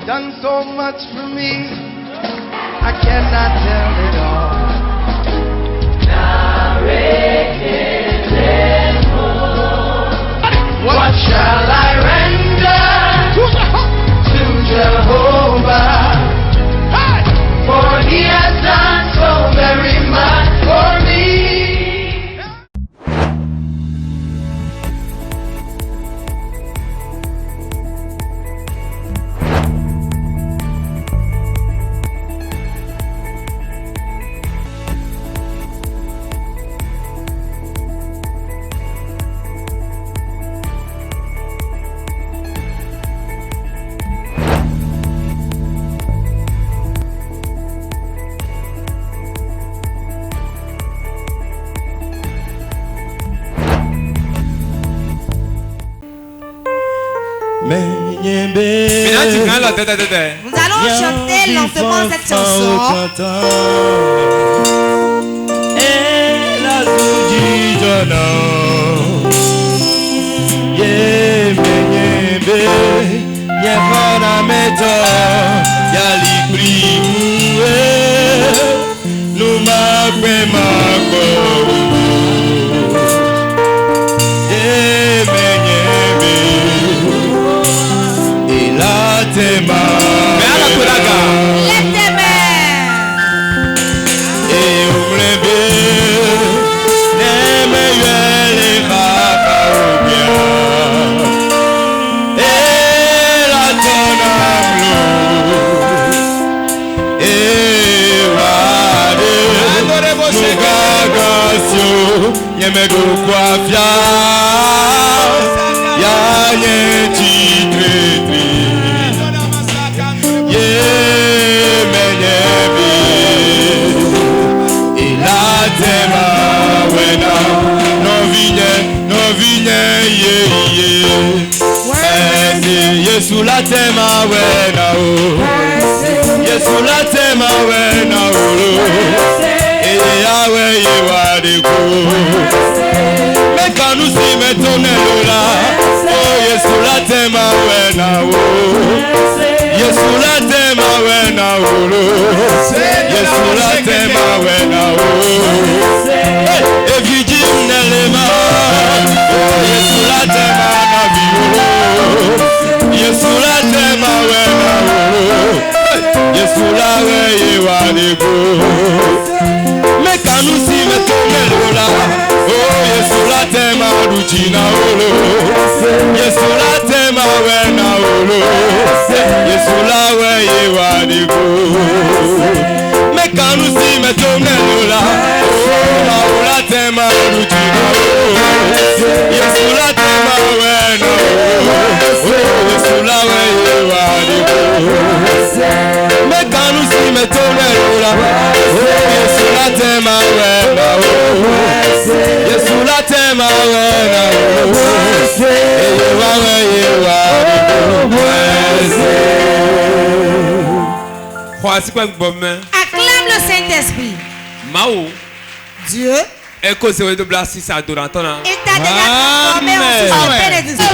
done so much for me, I cannot tell it all. What shall I render to Jehovah? For he has done so very much for me. Nous allons chanter lentement cette chanson. Yesu la tema wena o, Yesu la tema wena o, Yahweh yewadeko. Meka nusi metone lola, oh Yesu la tema wena o, Yesu la tema wena o, Yesu la tema wena o. Evijim nelema, oh Yesu la tema na biolo. Yesu la tema wena o, Yesu la yewadeko. Meka nusi metone lola, oh Yesu la tema duchina olo, Yesu la tema wena olo, Yesu la yewadeko. Meka nusi metone lola, oh la tema duchina olo, Yesu la tema wena olo, Yesu la yewadeko. Meka nusi metone lola, Yesu la tema wena o, Yesu la tema wena o, Acclame le Saint-Esprit. Dieu, il t'a déjà transformé en fils de Père et de Dieu.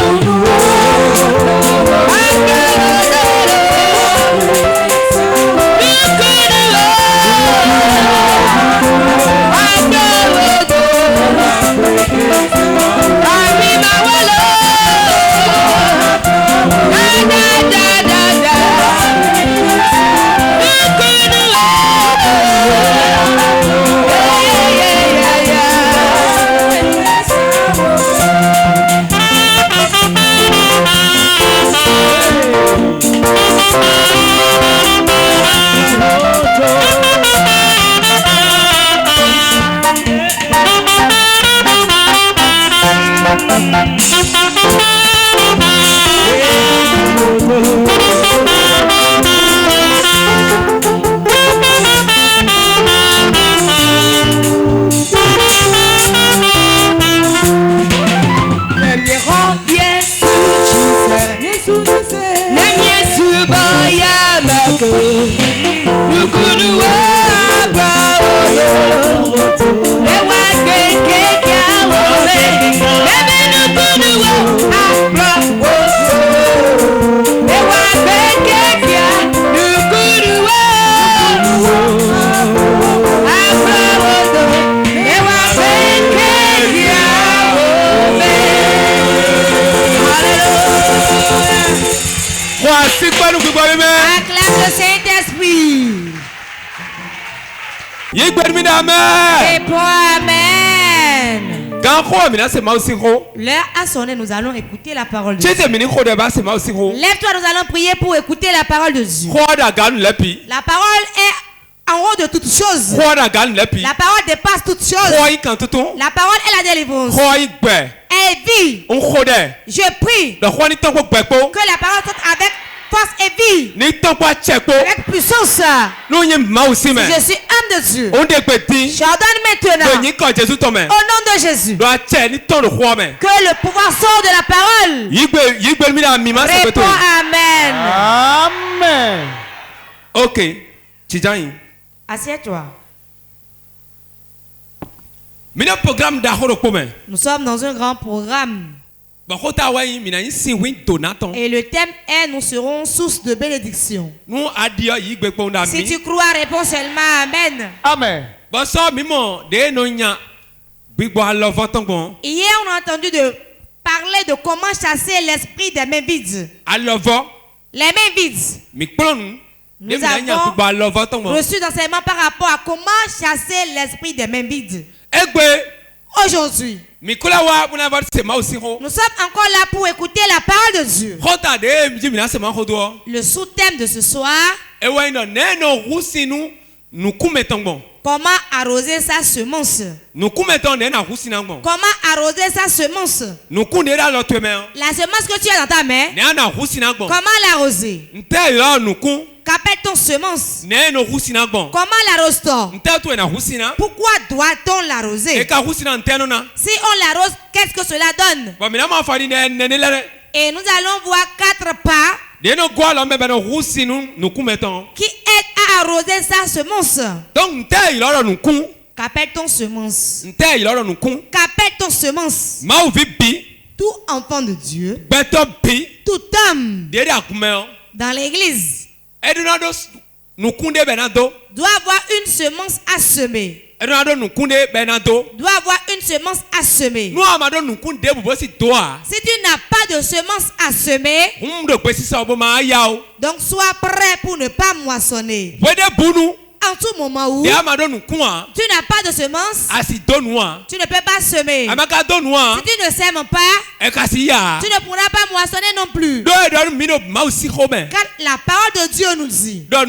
Acclame le Saint-Esprit. Amen. Et pour Amen. L'heure a sonné, nous allons écouter la parole de Dieu. Lève-toi, nous allons prier pour écouter la parole de Dieu. La parole est en haut de toutes choses. La parole dépasse toutes choses. La parole est la délivrance. Elle vit. Je prie que la parole soit avec force et vie. Avec puissance. Si je suis homme de Dieu, j'ordonne maintenant, au nom de Jésus, que le pouvoir sort de la parole. Réponds Amen. Amen. Ok. Tijaï. Assieds-toi. Nous sommes dans un grand programme. Et le thème est: nous serons source de bénédiction. Si tu crois, réponds seulement Amen. Amen. Hier, on a entendu parler de comment chasser l'esprit des mains vides. Les mains vides. Nous avons reçu d'enseignement par rapport à comment chasser l'esprit des mains vides. Aujourd'hui, nous sommes encore là pour écouter la parole de Dieu. Le sous-thème de ce soir: comment arroser sa semence. Comment arroser sa semence. La semence que tu as dans ta main, comment l'arroser? Qu'appelle ton semence? Comment l'arrose-t-on? Pourquoi doit-on l'arroser? Si on l'arrose, qu'est-ce que cela donne? Et nous allons voir 4 pas qui aident à arroser sa semence. Qu'appelle ton semence? Qu'appelle ton semence? Tout enfant de Dieu, tout homme dans l'église doit avoir une semence à semer. Doit avoir une semence à semer. Si tu n'as pas de semence à semer, donc sois prêt pour ne pas moissonner. En tout moment où tu n'as pas de semence, tu ne peux pas semer. Si tu ne sèmes pas, tu ne pourras pas moissonner non plus. Car la parole de Dieu nous dit qu'on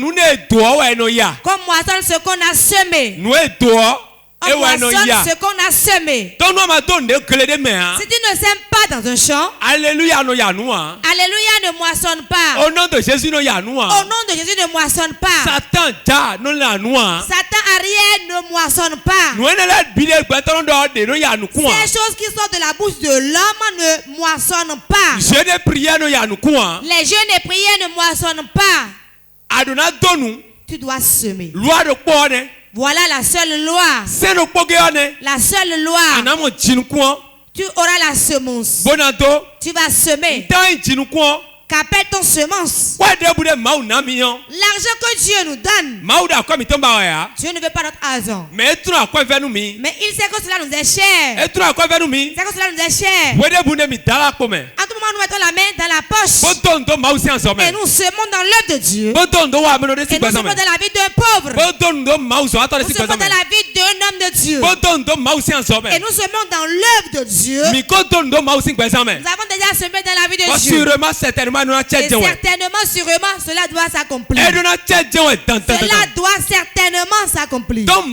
moissonne ce qu'on a semé. On moissonne ce qu'on a semé. Si tu ne sèmes pas dans un champ, Alléluia ne moissonne pas. Au nom de Jésus, ne moissonne pas. Satan arrière ne moissonne pas. Ces choses qui sortent de la bouche de l'homme ne moissonnent pas. Les jeûnes et prières ne moissonnent pas. Tu dois semer. Voilà la seule loi. La seule loi. Tu auras la semence. Tu vas semer. Qu'appelle ton semence? L'argent que Dieu nous donne, Dieu ne veut pas notre argent. Mais il sait que cela nous est cher. Il sait que cela nous est cher. En tout moment, nous mettons la main dans la poche et nous semons dans l'œuvre de Dieu. Et nous semons dans la vie d'un pauvre. Nous semons dans la vie d'un homme de Dieu. Et nous semons dans l'œuvre de Dieu. Nous avons déjà semé dans la vie de Dieu. Et certainement, sûrement, cela doit s'accomplir. Cela doit certainement s'accomplir. Donc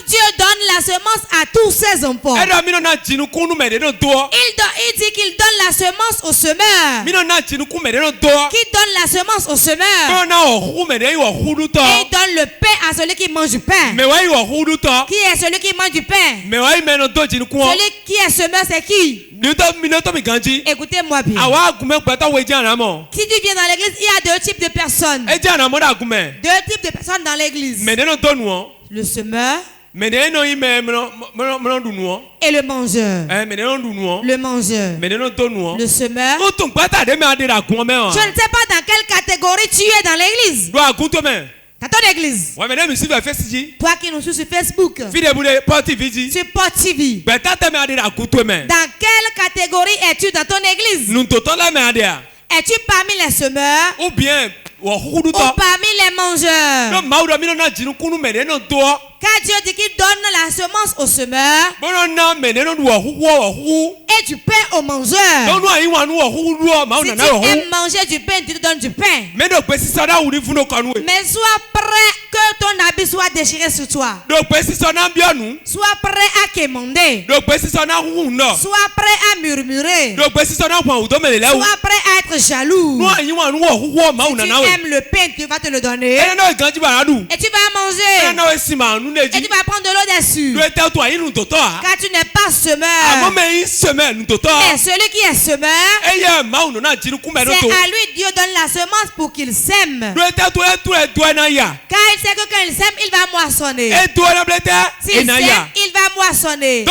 Dieu donne la semence à tous ses enfants. Il dit qu'il donne la semence au semeur. Qui donne la semence au semeur. Et il donne le pain à celui qui mange du pain. Qui est celui qui mange du pain? Celui qui est semeur, c'est qui? Écoutez-moi bien. Si tu viens dans l'église, il y a 2 types de personnes. 2 types de personnes dans l'église. Le semeur et le mangeur. Le mangeur. Le semeur. Je ne sais pas dans quelle catégorie tu es dans l'église. Dans ton église. Toi qui nous suis sur Facebook. Sur Port TV. Dans quelle catégorie es-tu dans ton église? Es-tu parmi les semeurs? Ou bien ou parmi les mangeurs? Car Dieu dit qu'il donne la semence aux semeurs et du pain aux mangeurs. Si tu aimes manger du pain, Dieu te donne du pain. Mais sois prêt que ton habit soit déchiré sur toi. Sois prêt à quémander. Sois prêt à murmurer. Sois prêt à être jaloux. Si tu aimes le pain, Dieu va te le donner. Et tu vas manger. Et tu vas prendre de l'eau dessus. Car tu n'es pas semeur. Mais celui qui est semeur, c'est à lui Dieu donne la semence pour qu'il sème. Car il sait que quand il sème, il va moissonner. S'il sème, il va moissonner.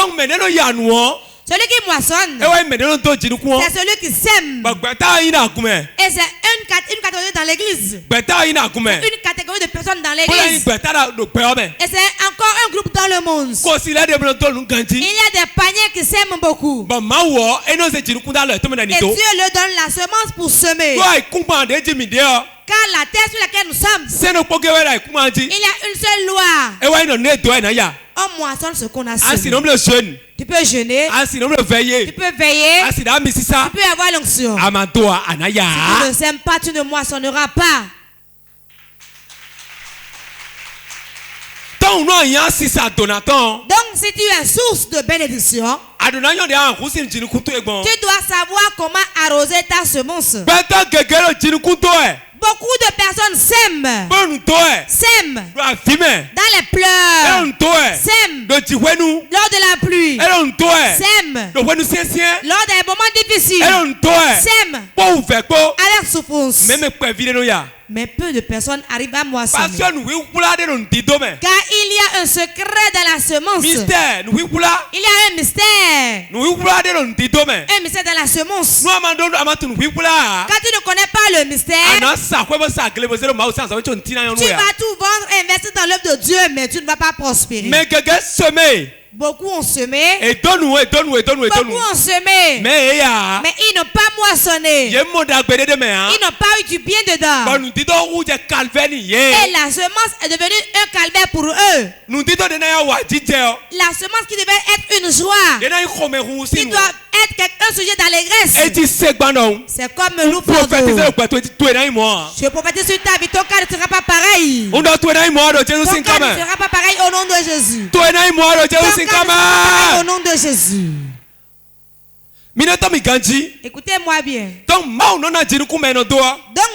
Celui qui moissonne, c'est celui qui sème. Et c'est une catégorie dans l'église. Une catégorie de personnes dans l'église. Et c'est encore un groupe dans le monde. Il y a des paniers qui sèment beaucoup. Et Dieu leur donne la semence pour semer. Car la terre sur laquelle nous sommes, il y a une seule loi. On moissonne ce qu'on a semé. Tu peux jeûner. Tu peux veiller. Tu peux avoir l'onction. Si tu ne sèmes pas, tu ne moissonneras pas. Donc si tu es source de bénédiction, tu dois savoir comment arroser ta semence. Beaucoup de personnes sèment dans les pleurs, sèment lors de la pluie, sèment lors des moments difficiles, sèment avec souffrance. Mais peu de personnes arrivent à moissonner. Car il y a un secret dans la semence. Il y a un mystère. Un mystère dans la semence. Quand tu ne connais pas le mystère, tu vas tout vendre et investir dans l'œuvre de Dieu, mais tu ne vas pas prospérer. Beaucoup ont semé. Beaucoup ont semé. Mais ils n'ont pas moissonné. Ils n'ont pas eu du bien dedans. Et la semence est devenue un calvaire pour eux. La semence qui devait être une joie, qui doit être un sujet d'allégresse, c'est comme nous faisons. Je prophétise sur ta vie, ton cas ne sera pas pareil. Ton cas ne sera pas pareil au nom de Jésus. Au nom de Jésus. Écoutez-moi bien. Donc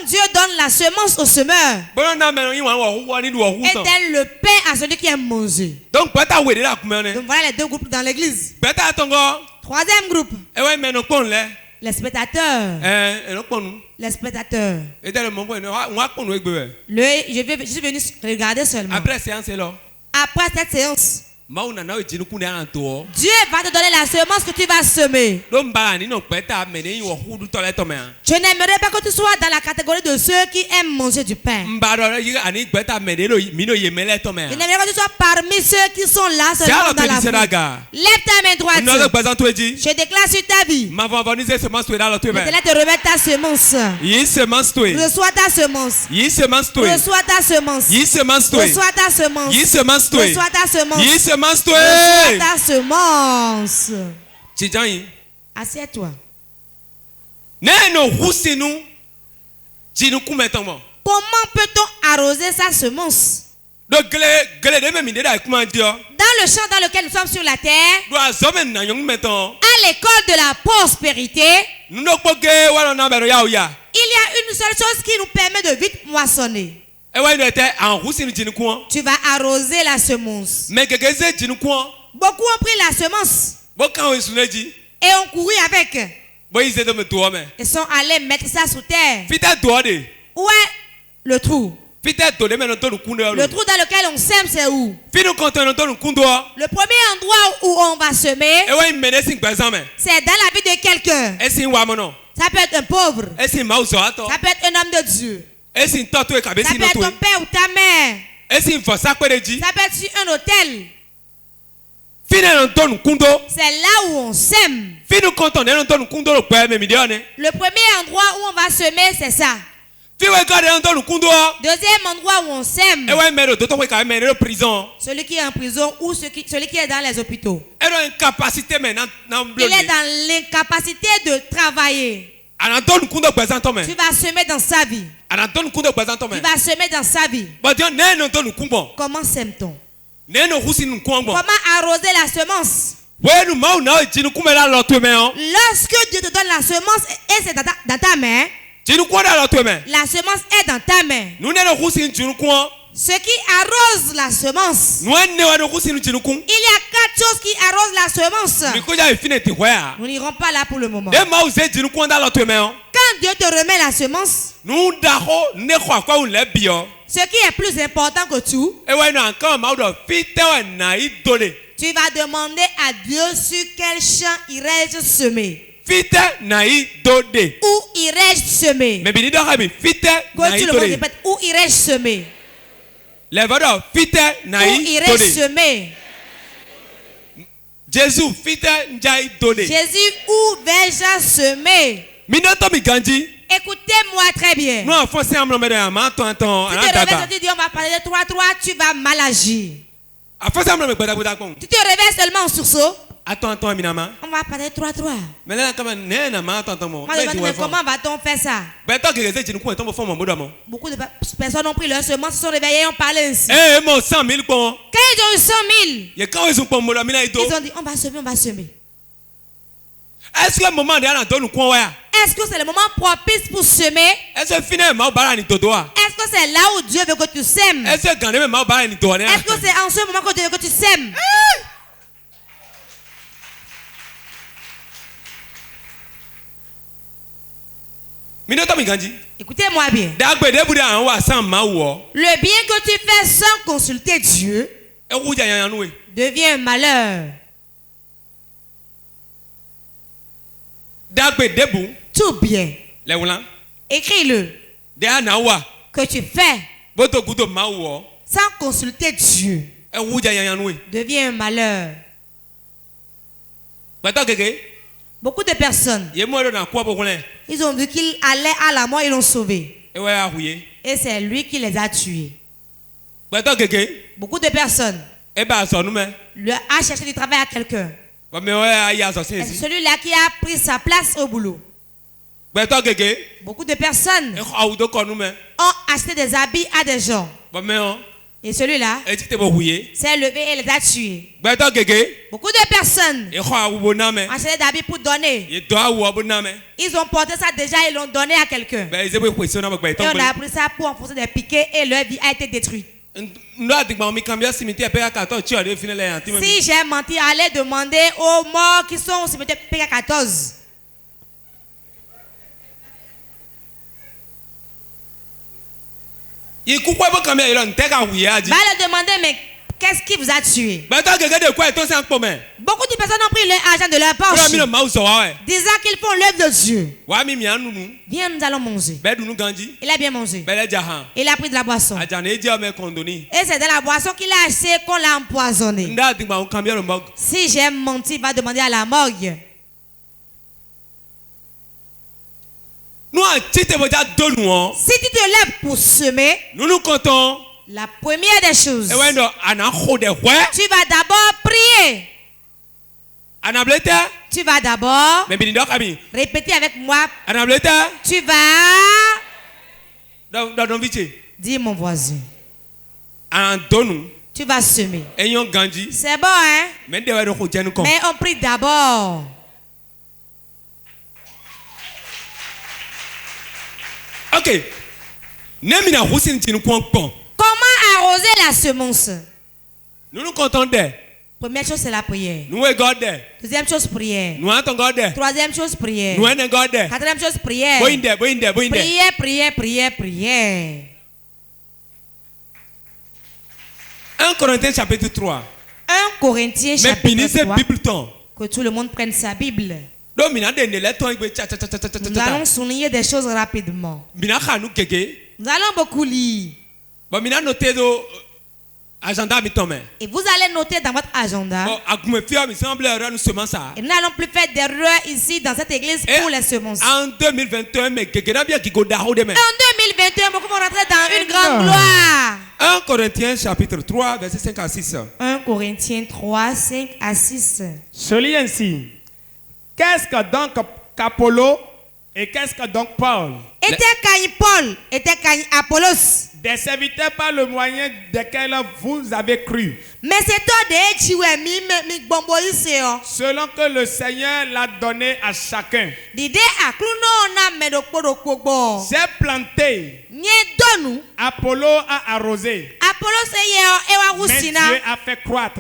Dieu donne la semence au semeur et donne le pain à celui qui aime manger. Donc voilà les deux groupes dans l'église. Troisième groupe, les spectateurs. Les spectateurs. Je suis venu regarder seulement. Après cette séance, Dieu va te donner la semence que tu vas semer. Je n'aimerais pas que tu sois dans la catégorie de ceux qui aiment manger du pain. Je n'aimerais pas que tu sois parmi ceux qui sont là seulement dans la vie. Lève ta main droite. Je déclare sur ta vie. Je te remettre ta semence. Reçois ta semence. Reçois ta semence. Reçois ta semence. Reçois ta semence. Reçois ta semence. Assieds-toi. Comment peut-on arroser sa semence? Dans le champ dans lequel nous sommes sur la terre, à l'école de la prospérité, il y a une seule chose qui nous permet de vite moissonner. Tu vas arroser la semence. Beaucoup ont pris la semence et ont couru avec. Ils sont allés mettre ça sous terre. Où est le trou? Le trou dans lequel on sème, c'est où? Le premier endroit où on va semer, c'est dans la vie de quelqu'un. Ça peut être un pauvre. Ça peut être un homme de Dieu. Ça peut être ton père ou ta mère. Ça peut être sur un hôtel. C'est là où on sème. Le premier endroit où on va semer, c'est ça. Deuxième endroit où on sème. Celui qui est en prison ou celui qui est dans les hôpitaux. Il est dans l'incapacité de travailler. Tu vas semer dans sa vie. Tu vas semer dans sa vie. Comment sème-t-on? Comment arroser la semence? Lorsque Dieu te donne la semence et c'est dans ta main, la semence est dans ta main. Ce qui arrose la semence, il y a 4 choses qui arrosent la semence. Nous n'irons pas là pour le moment. Quand Dieu te remet la semence, ce qui est plus important que tout, tu vas demander à Dieu sur quel champ irais-je semer. Où irais-je semer? Quand tu le répètes, où irais-je semer? Où irais-je semer? Jésus, où vais-je semer? Écoutez-moi très bien. Tu te réveilles, tu dis on va parler de 3-3, tu vas mal agir. Tu te réveilles seulement en sursaut. On va parler de 3-3. Mais comment va-t-on faire ça? Beaucoup de personnes ont pris leur semence, se sont réveillées et ont parlé ainsi. Quand ils ont eu 100 000, ils ont dit on va semer, on va semer. Est-ce que c'est le moment propice pour semer? Est-ce que c'est là où Dieu veut que tu sèmes? Est-ce que c'est en ce moment que Dieu veut que tu sèmes? Écoutez-moi bien. Le bien que tu fais sans consulter Dieu devient un malheur. Tout bien. Écris-le. Que tu fais sans consulter Dieu devient un malheur. Beaucoup de personnes, ils ont vu qu'il allait à la mort, ils l'ont sauvé. Et c'est lui qui les a tués. Beaucoup de personnes, lui a cherché du travail à quelqu'un. Celui-là qui a pris sa place au boulot. Beaucoup de personnes ont acheté des habits à des gens. Et celui-là s'est levé et les a tués. Beaucoup de personnes ont acheté des habits pour donner. Ils ont porté ça déjà et l'ont donné à quelqu'un. Et on a pris ça pour enfoncer des piquets et leur vie a été détruite. Si j'ai menti, allez demander aux morts qui sont au cimetière PK14. Va leur demander, mais qu'est-ce qui vous a tué? Beaucoup de personnes ont pris l'argent de leur poche, disant qu'ils font l'œuvre de Dieu. Viens, nous allons manger. Il a bien mangé. Il a pris de la boisson. Et c'est dans la boisson qu'il a acheté qu'on l'a empoisonné. Si j'ai menti, il va demander à la morgue. Si tu te lèves pour semer, nous comptons la première des choses. Tu vas d'abord prier. Tu vas d'abord répéter avec moi. Tu vas. Dis mon voisin. Tu vas semer. C'est bon, hein? Mais on prie d'abord. Ok. Comment arroser la semence? Nous comptons. Première chose, c'est la prière. Deuxième chose, prière. Troisième chose, prière. Quatrième chose, prière. Prière. 1 Corinthiens chapitre 3. 1 Corinthiens chapitre 3. Que tout le monde prenne sa Bible. Nous allons souligner des choses rapidement. Nous allons beaucoup lire. Agenda et vous allez noter dans votre agenda. Et nous n'allons plus faire d'erreurs ici dans cette église pour les semences. En 2021, beaucoup vont rentrer dans une grande gloire. 1 Corinthiens chapitre 3, verset 5 à 6. 1 Corinthiens 3, 5 à 6. Je lis ainsi. Qu'est-ce que donc qu'Apollo et qu'est-ce que donc Paul? Était Paul, était Apollos. Des serviteurs par le moyen desquels vous avez cru. Mais c'est toi selon que le Seigneur l'a donné à chacun. J'ai planté. Apollo a arrosé. Mais Dieu a fait croître.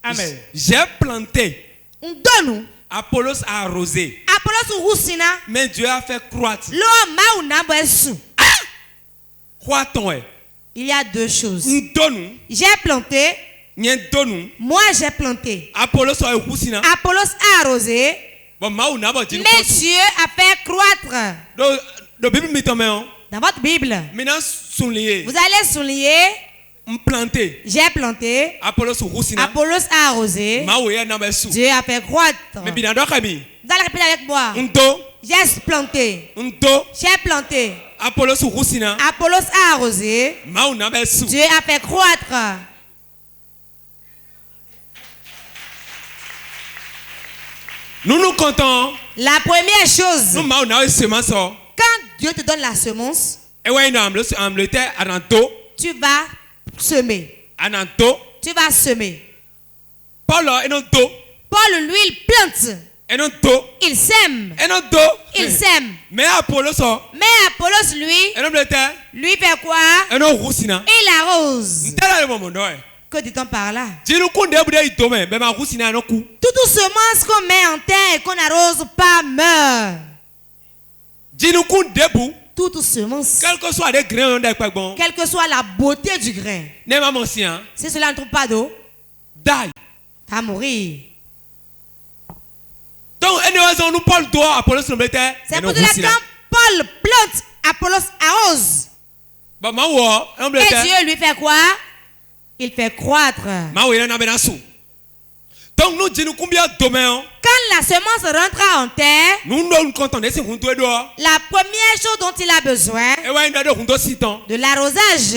Amen. J'ai planté. Apollos a arrosé. Mais Dieu a fait croître. Il y a deux choses. J'ai planté. Moi j'ai planté. Apollos a arrosé. Mais Dieu a fait croître. Dans votre Bible, vous allez souligner. J'ai planté. Apollos a arrosé. Dieu a fait croître. Vous allez répéter avec moi. J'ai planté. J'ai planté. Apollos a arrosé. Dieu a fait croître. Nous comptons. La première chose. Quand Dieu te donne la semence, tu vas semer. Tu vas semer. Paul, lui, il plante. Il sème. Il sème. Mais Apollos, lui fait quoi? Il arrose. Que dit-on par là? Toute semence qu'on met en terre et qu'on n'arrose pas meurt. Toute semence, quel que soit les grains, quelle que soit la beauté du grain, si cela ne trouve pas d'eau, va mourir. Donc, c'est pour cela que quand Paul plante, Apollos arrose. Et Dieu lui fait quoi? Il fait croître. Donc, nous disons combien de domaines? Quand la semence rentrera en terre, la première chose dont il a besoin, de l'arrosage.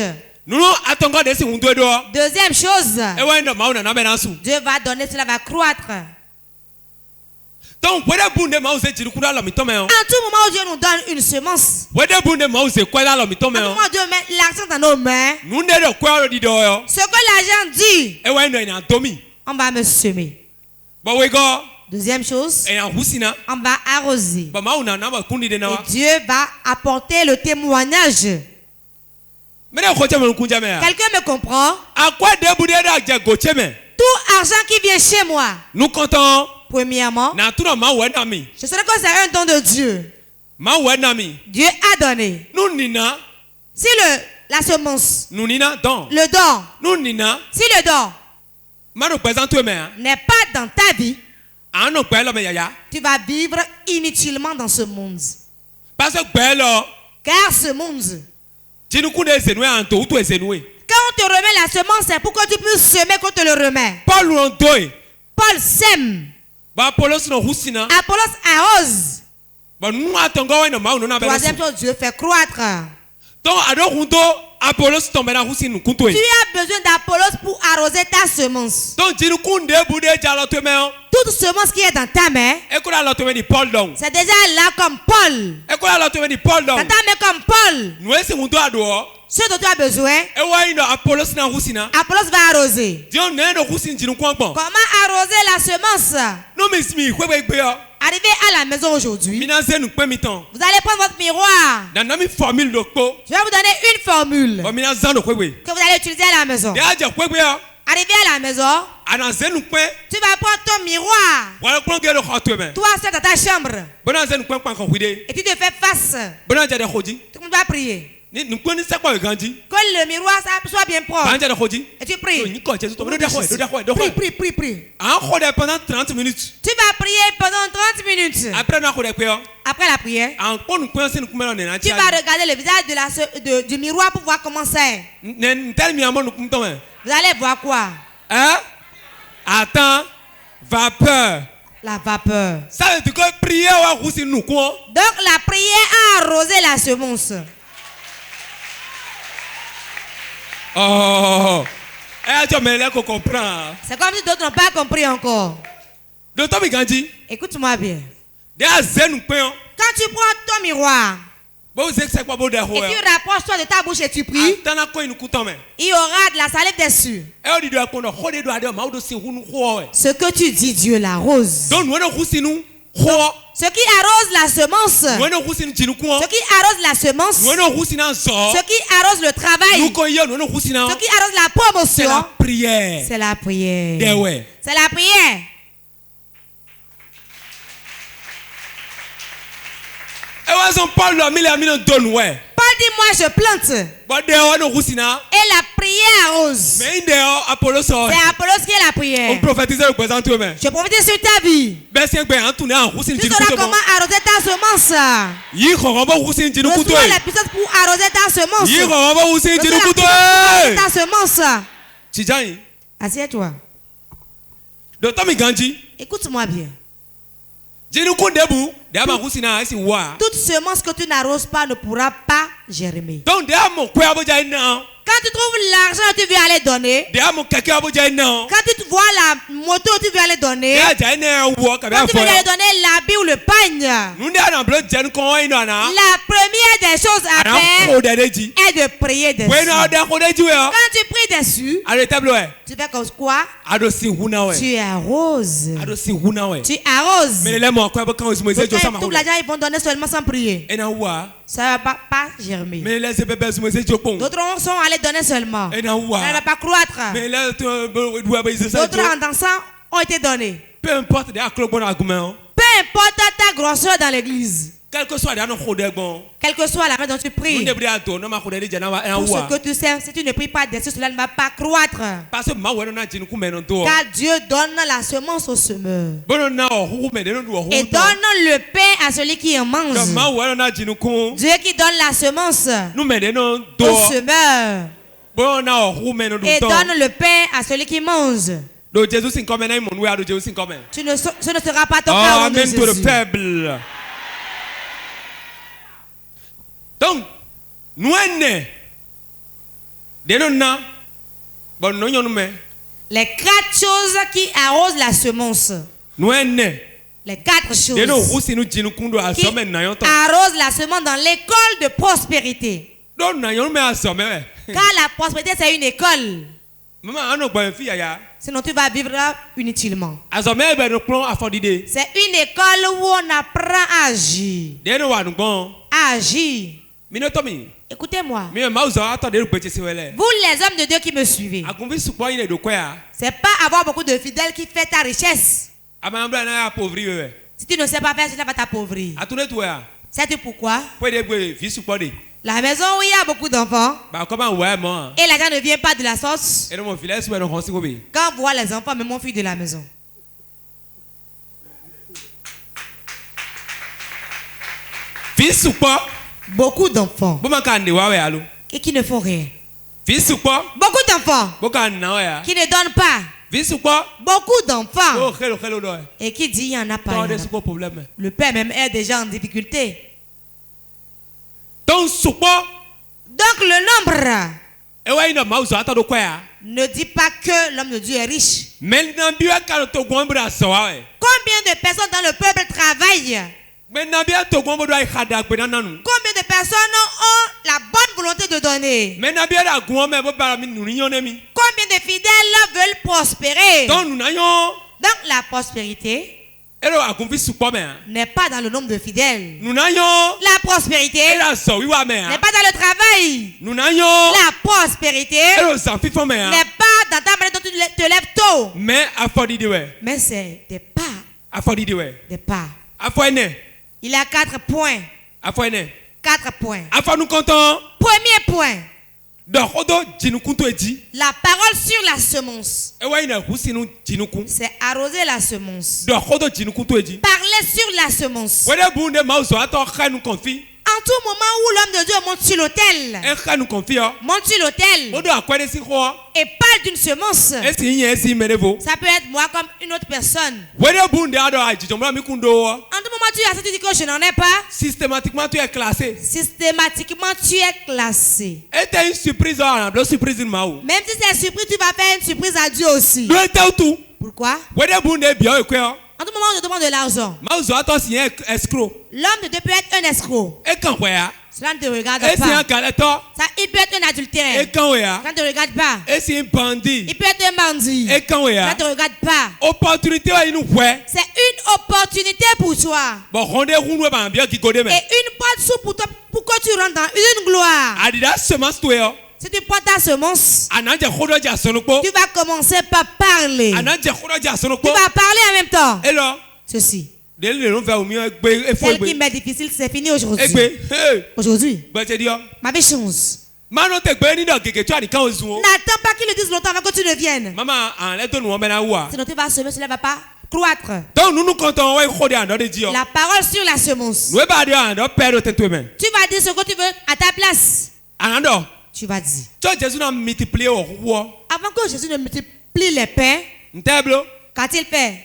Deuxième chose, Dieu va donner, cela va croître. Donc, à tout moment où Dieu nous donne une semence, à tout moment où Dieu met l'argent dans nos mains, ce que l'argent dit, on va me semer. Deuxième chose, on va arroser. Et Dieu va apporter le témoignage. Quelqu'un me comprend? Tout argent qui vient chez moi, nous comptons. Premièrement, je sais que c'est un don de Dieu. Dieu a donné. Si la semence, le don, si le don n'est pas dans ta vie, tu vas vivre inutilement dans ce monde. Car ce monde, quand on te remet la semence, c'est pour que tu puisses semer qu'on te le remet. Paul sème. Apollos arrose. Troisième chose, Dieu fait croître. Tu as besoin d'Apollos pour arroser ta semence. Toute semence qui est dans ta main, c'est déjà là comme Paul. Dans ta main comme Paul. Ce dont tu as besoin, Apollos va arroser. Comment arroser la semence? Arrivé à la maison aujourd'hui, vous allez prendre votre miroir. Je vais vous donner une formule que vous allez utiliser à la maison. Arrivé à la maison, tu vas prendre ton miroir. Toi, c'est dans ta chambre. Et tu te fais face. Tout le monde va prier. Que le miroir soit bien propre. Et tu pries. Prie. Pendant 30 minutes. Tu vas prier pendant 30 minutes. Après la prière, tu vas regarder le visage du miroir pour voir comment c'est. Vous allez voir quoi? Attends, vapeur. La vapeur. Ça veut dire que prière a roussi nous quoi? Donc la prière a arrosé la semence. Oh. C'est comme si d'autres n'ont pas compris encore. Écoute-moi bien. Quand tu prends ton miroir et tu rapproches-toi de ta bouche et tu pries, il y aura de la salive dessus. Ce que tu dis, Dieu l'arrose. Ce qui arrose la semence, ce qui arrose la semence, ce qui arrose le travail, ce qui arrose la promotion, c'est la prière. C'est la prière. C'est la prière. Paul dit, moi je plante et la prière arrose. C'est Apollos qui est la prière. Je prophétise sur ta vie. Tu sauras comment arroser ta semence. Reçois la puissance pour arroser ta semence. Ta semence. Assieds-toi. Écoute-moi bien. Toute semence que tu n'arroses pas ne pourra pas germer. Quand tu trouves l'argent que tu veux aller donner, quand tu vois la moto que tu veux aller donner, quand tu veux aller donner l'habit ou le pagne, la première des choses à faire est de prier dessus. Quand tu pries dessus, tu fais comme quoi? Tu arroses. Tu arroses. Tout l'argent ils vont donner seulement sans prier. Ça ne va pas germer. D'autres sont allés donner seulement. Ça ne va pas croître. D'autres en dansant ont été donnés. Peu importe ta grosseur dans l'église. Quelle que soit la main dont tu pries, pour ce que tu sais, si tu ne pries pas dessus, cela ne va pas croître. Car Dieu donne la semence au semeur et donne le pain à celui qui en mange. Dieu qui donne la semence au semeur et donne le pain à celui qui mange. Ce ne sera pas ton cas. Même pour le faible. Donc, nous les 4 choses qui arrosent la semence. Les 4 choses qui arrosent la semence dans l'école de prospérité. Car la prospérité, c'est une école. Sinon, tu vas vivre inutilement. C'est une école où on apprend à agir. À agir. Écoutez-moi. Vous, les hommes de Dieu qui me suivez, c'est pas avoir beaucoup de fidèles qui fait ta richesse. Si tu ne sais pas faire cela, va t'appauvrir. Sais-tu pourquoi? La maison où il y a beaucoup d'enfants et l'argent ne vient pas de la source. Quand on voit les enfants, mais mon fils de la maison. Beaucoup d'enfants et qui ne font rien. Beaucoup d'enfants qui ne donnent pas. Beaucoup d'enfants et qui disent il n'y en a pas. Le père même est déjà en difficulté. Donc le nombre ne dit pas que l'homme de Dieu est riche. Combien de personnes dans le peuple travaillent? Combien de personnes ont la bonne volonté de donner? Combien de fidèles veulent prospérer? Donc la prospérité n'est pas dans le nombre de fidèles. La prospérité n'est pas dans le travail. La prospérité n'est pas dans ta manière dont tu te lèves tôt. Mais c'est des pas. Des pas. Il y a 4 points. 4 points. Nous comptons. Premier point. La parole sur la semence. C'est arroser la semence. Parler sur la semence. En tout moment où l'homme de Dieu monte sur l'autel, et parle d'une semence, ça peut être moi comme une autre personne. En tout moment tu as senti que je n'en ai pas. Systématiquement tu es classé. Systématiquement tu es classé. Et tu as une surprise, même si c'est surprise, tu vas faire une surprise à Dieu aussi. Pourquoi? En tout moment, on te demande de l'argent. L'homme de Dieu peut être un escroc. Cela ne te regarde pas. Ça, il peut être un adultère. Ça ne te regarde pas. Il peut être un bandit. Ça ne te regarde pas. C'est une opportunité pour toi. Et une porte s'ouvre pour toi pour que tu rentres dans une gloire. Si tu prends ta semence, tu vas commencer par parler. Tu vas parler en même temps. Ceci. Celle qui m'est difficile, c'est fini aujourd'hui. Aujourd'hui, ma vie change. N'attends pas qu'ils le disent longtemps avant que tu ne viennes. Sinon tu vas semer, cela ne va pas croître. La parole sur la semence. Tu vas dire ce que tu veux à ta place. Tu vas dire. Avant que Jésus ne multiplie les pains, qu'a-t-il fait?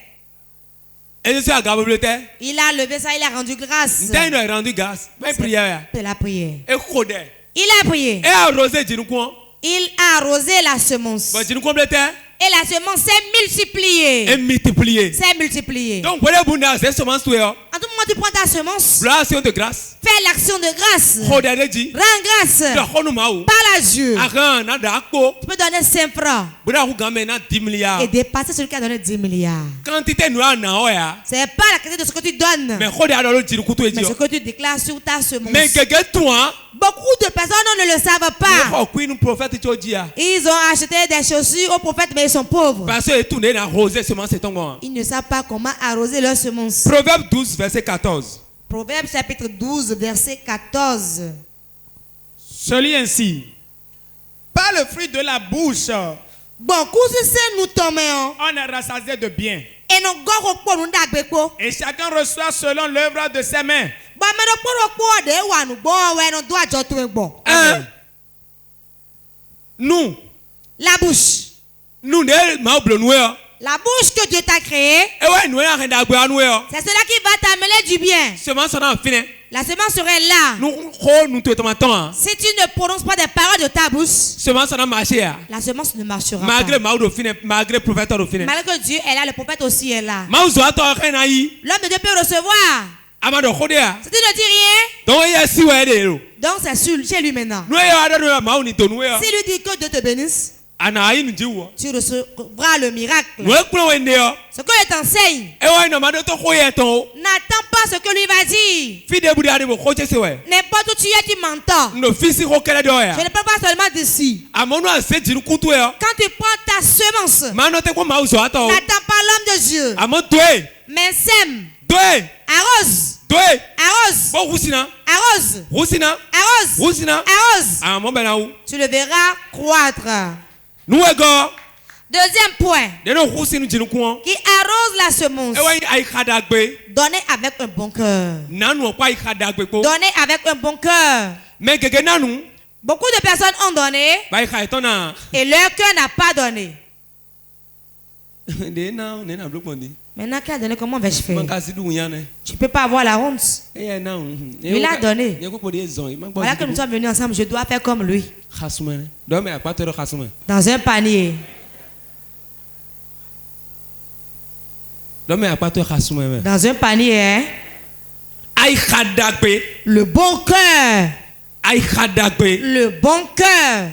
Il a levé ça, il a rendu grâce. C'est la prière. Il a prié. Il a arrosé la semence. Et la semence s'est multipliée. C'est multiplié. Donc, en tout moment, tu prends ta semence. Fais l'action de grâce. Rends grâce. Parle à Dieu. Tu peux donner 5 francs. Et dépasser celui qui a donné 10 milliards. C'est pas la quantité de ce que tu donnes. Mais ce que tu déclares sur ta semence. Beaucoup de personnes ne le savent pas. Ils ont acheté des chaussures au prophète, mais ils sont pauvres. Ils ne savent pas comment arroser leurs semences. Proverbe 12, verset 14. Proverbe chapitre 12, verset 14. Se lit ainsi. Par le fruit de la bouche, on est rassasié de bien. Et chacun reçoit selon l'œuvre de ses mains. Nous, la bouche. La bouche que Dieu t'a créée, c'est cela qui va t'amener du bien. La semence serait là. Si tu ne prononces pas des paroles de ta bouche, la semence ne marchera pas. Malgré que Dieu est là, le prophète aussi est là. L'homme de Dieu peut recevoir. Si tu ne dis rien, donc c'est chez lui maintenant. Si lui dit que Dieu te bénisse, tu recevras le miracle. Ce que je t'enseigne, n'attends pas ce que lui va dire. N'importe où tu es, tu m'entends. Je ne parle pas seulement d'ici. Quand tu prends ta semence, n'attends pas l'homme de Dieu. Mais sème. Arrose. Tu le verras croître. Deuxième point. Qui arrose la semence. Donnez avec un bon cœur. Donnez avec un bon cœur. Beaucoup de personnes ont donné et leur cœur n'a pas donné. Maintenant qu'il a donné, comment vais-je faire? Tu ne peux pas avoir la honte. Il a donné. Voilà que nous sommes venus ensemble, je dois faire comme lui. Dans un panier. Dans un panier, hein? Le bon cœur. Le bon cœur.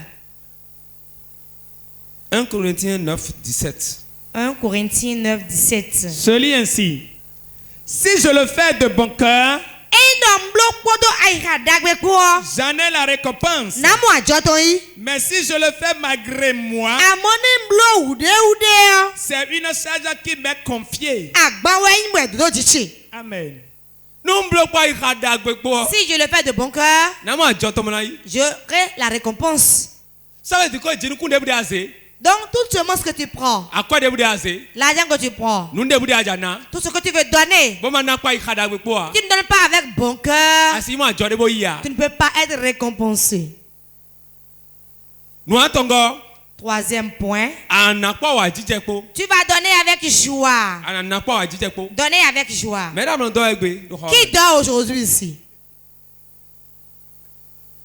1 Corinthiens 9, 17. 1 Corinthiens 9, 17. Se lit ainsi. Si je le fais de bon cœur, j'en ai la récompense. Mais si je le fais malgré moi, c'est une charge qui m'est confiée. Amen. Si je le fais de bon cœur, j'aurai la récompense. Donc, toute semence que tu prends, l'argent que tu prends, tout ce que tu veux donner, tu ne donnes pas avec bon cœur, tu ne peux pas être récompensé. Troisième point, tu vas donner avec joie. Donner avec joie. Qui dort aujourd'hui ici?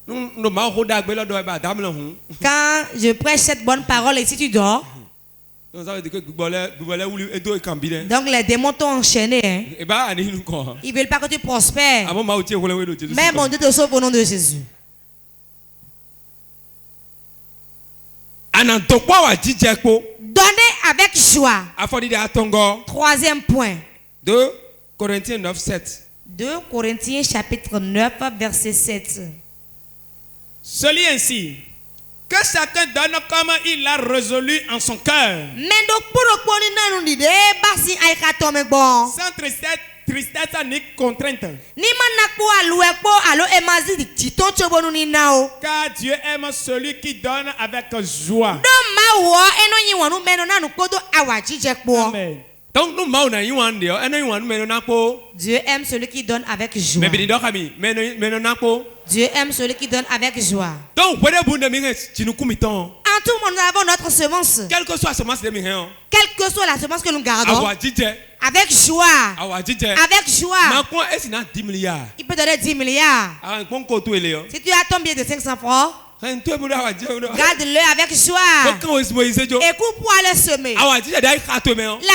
Quand je prêche cette bonne parole et si tu dors, donc les démons t'ont enchaîné. Hein. Ils ne veulent pas que tu prospères. Mais mon Dieu te sauve au nom de Jésus. Donner avec joie. Troisième point. 2 Corinthiens 9, 7. 2 Corinthiens chapitre 9, verset 7. Celui ainsi, que chacun donne comme il l'a résolu en son cœur. Sans tristesse ni contrainte. Car Dieu aime celui qui donne avec joie. Amen. Dieu aime celui qui donne avec joie. Dieu aime celui qui donne avec joie. En tout, nous avons notre semence. Quelle que soit la semence que nous gardons, avec joie. Avec joie. Il peut donner 10 milliards. Si tu as ton billet de 500 francs, garde-le avec joie. Et pour aller semer. La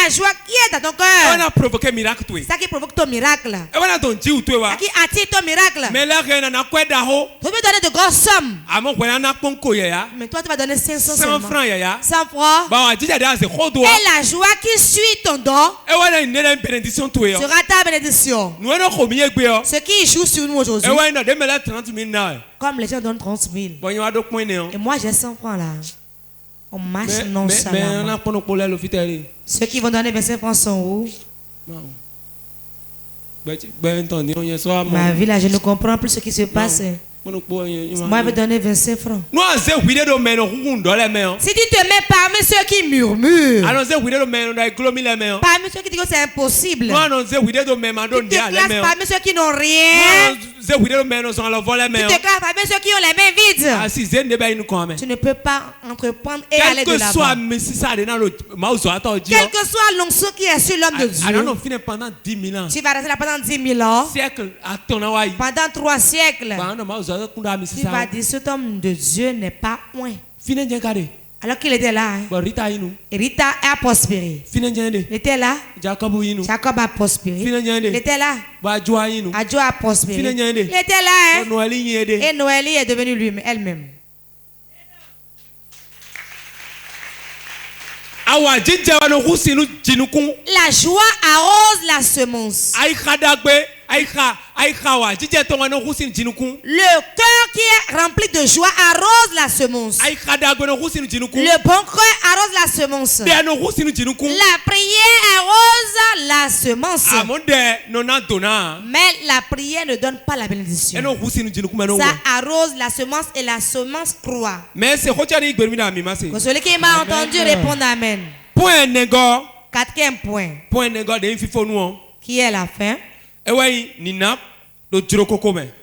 joie qui est dans ton cœur, ça qui provoque ton miracle, ça qui attire ton miracle. Tu peux donner de grosses sommes, mais toi tu vas donner 500 seulement. 100 francs. Et la joie qui suit ton don sera ta bénédiction. Ce qui joue sur nous aujourd'hui, comme les gens donnent 30 000. Et moi j'ai 100 francs là. On marche nonchalamment. Ceux qui vont donner 25 francs sont où? Ma vie là, je ne comprends plus ce qui se passe. Moi je vais donner 25 francs. Si tu te mets parmi ceux qui murmurent, parmi ceux qui disent que c'est impossible, tu te classes parmi ceux qui n'ont rien, tu te classes parmi ceux qui ont les mains vides, tu ne peux pas entreprendre et aller de l'avant. Quelle que soit l'onction qui est sur l'homme de Dieu, tu vas rester là pendant 10 000 ans, pendant 3 siècles. Tu vas dire cet homme de Dieu n'est pas loin. Alors qu'il était là, hein? Et Rita a prospéré. Il était là, Jacob a prospéré. Il était là, Adjo a prospéré. Il était là, hein? Et Noélie est devenue elle-même. La joie arrose la semence. Le cœur qui est rempli de joie arrose la semence. Le bon cœur arrose la semence. La prière arrose la semence. Mais la prière ne donne pas la bénédiction. Ça arrose la semence et la semence croît. Que celui qui m'a entendu répondre amen. Quatrième point. Qui est la fin?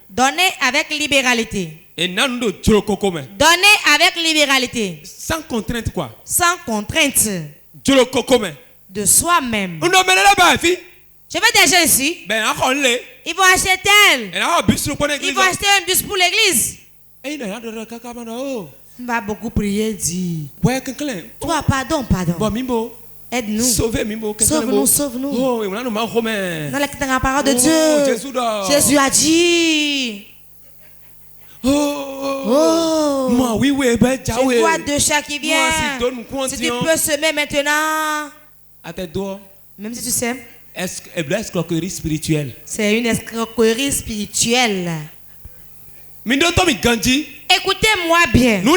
Donner avec libéralité. Donner avec libéralité. Sans contrainte quoi? Sans contrainte. De soi-même. Je veux des gens ici. Ils vont acheter tel. Ils vont acheter un bus pour l'église. On va beaucoup prier, dire. Toi, pardon. Aide-nous. Sauve-nous. Dans la parole de Dieu, Jésus a dit. Je vois 2 chats qui viennent. Si tu peux semer maintenant. Même si tu sèmes. Escroquerie spirituelle. C'est une escroquerie spirituelle. Écoutez-moi bien. Ce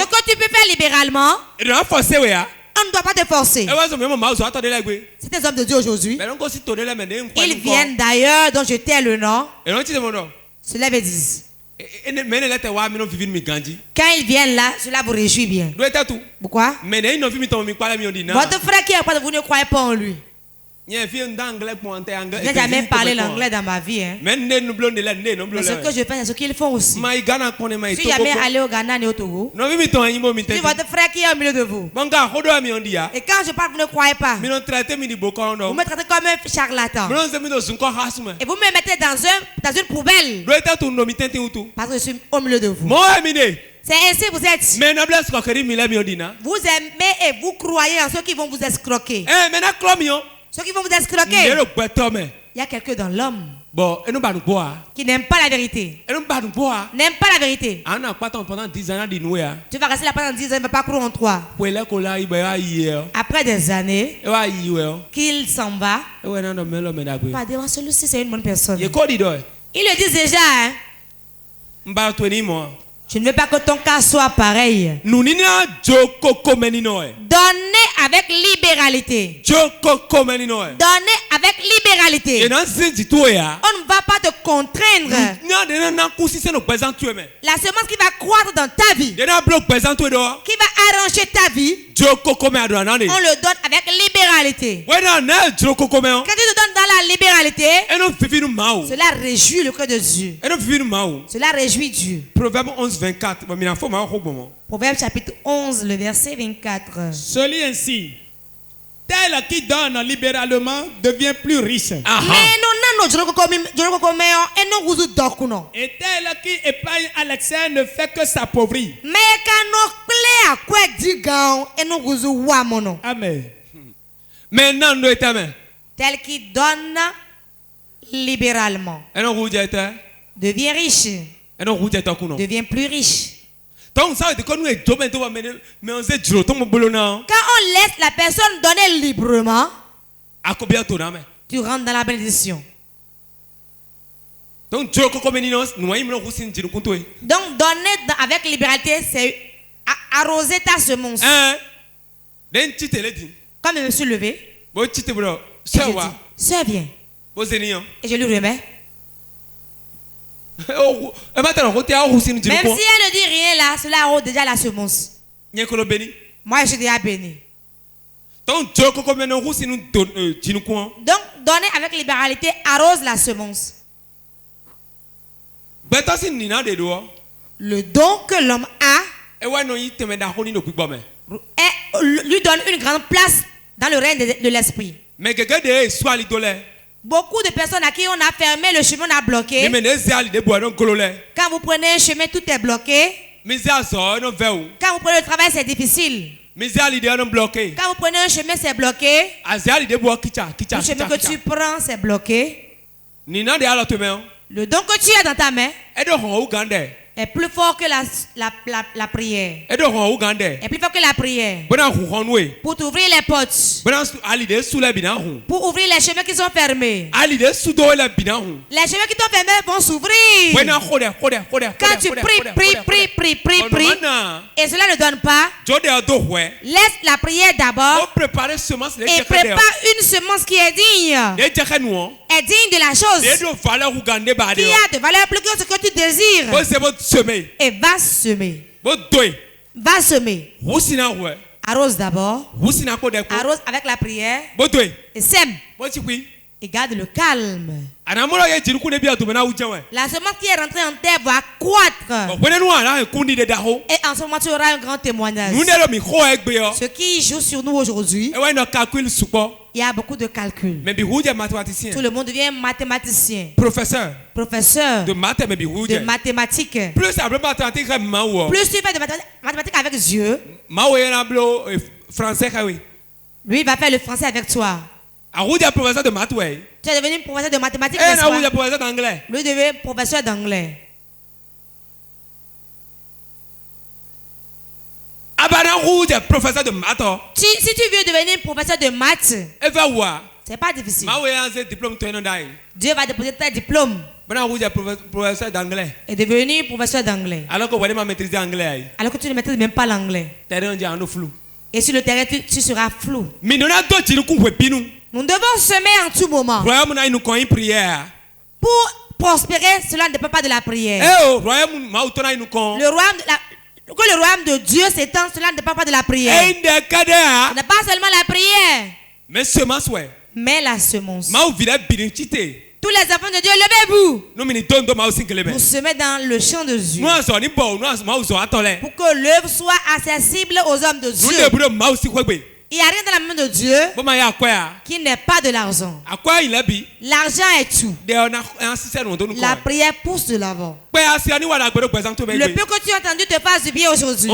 que tu peux faire libéralement, on ne ne doit pas te forcer. C'est des hommes de Dieu aujourd'hui. Ils viennent d'ailleurs, dont je tais le nom. Cela veut dire. Quand ils viennent là, cela vous réjouit bien. Pourquoi? Votre frère qui est pas, vous ne croyez pas en lui. Je n'ai jamais parlé l'anglais dans ma vie. Hein. Mais ce que je fais, c'est ce qu'ils font aussi. Je suis jamais allé au Ghana ni au Togo. C'est votre frère qui est au milieu de vous. Et quand je parle, vous ne croyez pas. Vous me traitez comme un charlatan. Et vous me mettez dans une poubelle. Parce que je suis au milieu de vous. C'est ainsi vous êtes. Vous aimez et vous croyez en ceux qui vont vous escroquer. Ceux qui vont vous escroquer. Il y a quelqu'un dans l'homme qui n'aime pas la vérité. N'aime pas la vérité. Tu vas rester là pendant 10 ans, il ne va pas croire en toi. Après des années, qu'il s'en va. Celui-ci, c'est une bonne personne. Il le dit déjà. Hein? Je ne veux pas que ton cas soit pareil. Donnez avec libéralité. Donnez avec libéralité. On ne va pas te contraindre. La semence qui va croître dans ta vie, qui va arranger ta vie, on le donne avec libéralité. Quand tu te donnes dans la libéralité, cela réjouit le cœur de Dieu. Cela réjouit Dieu. Proverbe 11, 24. Proverbe chapitre 11, le verset 24. Celui ainsi, tel qui donne libéralement devient plus riche. Et tel qui épargne à l'excès ne fait que s'appauvrir. Amen. Tel qui donne libéralement devient riche. Devient plus riche. Quand on laisse la personne donner librement, tu rentres dans la bénédiction. Donc donner avec libéralité, c'est arroser ta semence. Comme je me suis levé, sœur viens. Et je lui remets. Même si elle ne dit rien là, cela arrose déjà la semence. Moi je suis déjà béni. Donc donner avec libéralité arrose la semence. Le don que l'homme a lui donne une grande place dans le règne de l'esprit. Beaucoup de personnes à qui on a fermé le chemin, on a bloqué. Quand vous prenez un chemin, tout est bloqué. Quand vous prenez le travail, c'est difficile. Quand vous prenez un chemin, c'est bloqué. Le chemin que tu prends, c'est bloqué. Le don que tu as dans ta main est plus fort que la prière. Est plus fort que la prière. Pour t'ouvrir les portes. Pour ouvrir les chemins qui sont fermés. Les chemins qui sont fermés vont s'ouvrir. Quand tu pries. Et cela ne donne pas. Laisse la prière d'abord. Et prépare une semence qui est digne. Est digne de la chose. Qui a de valeur plus que ce que tu désires. Et va semer. Va semer. Arrose d'abord. Arrose avec la prière. Et sème. Et garde le calme. La semence qui est rentrée en terre va croître. Et en ce moment, tu auras un grand témoignage. Ce qui joue sur nous aujourd'hui, il y a beaucoup de calculs. Tout le monde devient mathématicien. Professeur de mathématiques. Plus tu fais de mathématiques avec Dieu, lui il va faire le français avec toi. Tu es devenu professeur de mathématiques, n'est-ce pas? Lui devient professeur d'anglais. Professeur de maths. Si tu veux devenir professeur de maths, c'est pas difficile. Dieu va déposer tes diplômes. Et devenir professeur d'anglais. Alors que tu ne maîtrises même pas l'anglais. Et sur le terrain, tu seras flou. Nous devons semer en tout moment. Pour prospérer, cela ne dépend pas de la prière. Que le royaume de Dieu s'étend, cela ne dépend pas de la prière. Ce n'est pas seulement la prière, mais la semence. Tous les enfants de Dieu, levez-vous. Vous semez dans le champ de Dieu. Pour que l'œuvre soit accessible aux hommes de Dieu. Il n'y a rien dans la main de Dieu qui n'est pas de l'argent. L'argent est tout. La prière pousse de l'avant. Le peu que tu as entendu te fasse du bien aujourd'hui.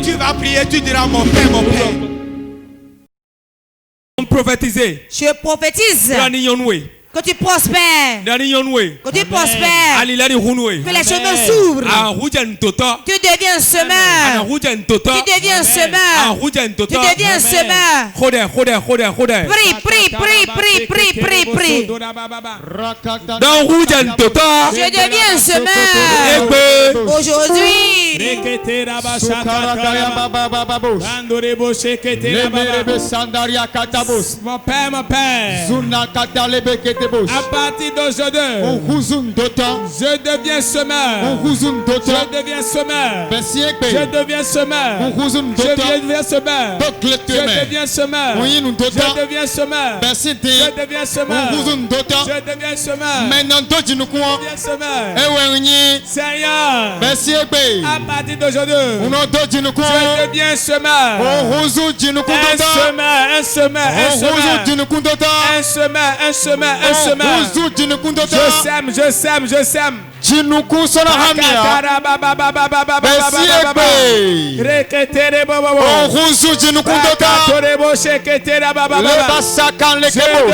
Tu vas prier, tu diras mon Père, mon Père. Je prophétise que tu prospères. Que tu prospères. Que les chemins s'ouvrent. Tu deviens semeur. Tu deviens semeur. Tu deviens semeur. Prie, prie, prie, prie, prie, prie, prie. Je deviens semeur. Aujourd'hui. Mon Père, mon Père. À partir d'aujourd'hui, je deviens semeur. Je deviens semeur. Je deviens semeur. Je deviens semeur. Je deviens semeur. Je deviens semeur. Je deviens semeur. Je deviens semeur. Maintenant, je deviens semeur. Seigneur, à partir d'aujourd'hui, je deviens semeur. Un semeur. Je sème. Je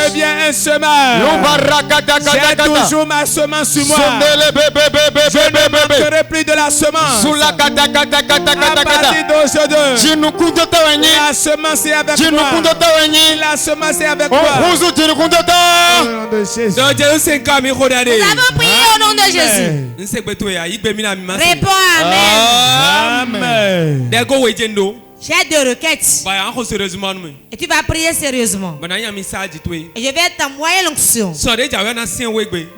deviens un semeur. J'ai toujours ma semence sur moi. Je ne manquerai plus de la semence. À partir d'aujourd'hui, la semence est avec moi. La semence est avec moi. Au nom de Jésus. Nous avons prié au nom de Jésus. Réponds Amen. J'ai deux requêtes. Et tu vas prier sérieusement. Et je vais t'envoyer l'onction.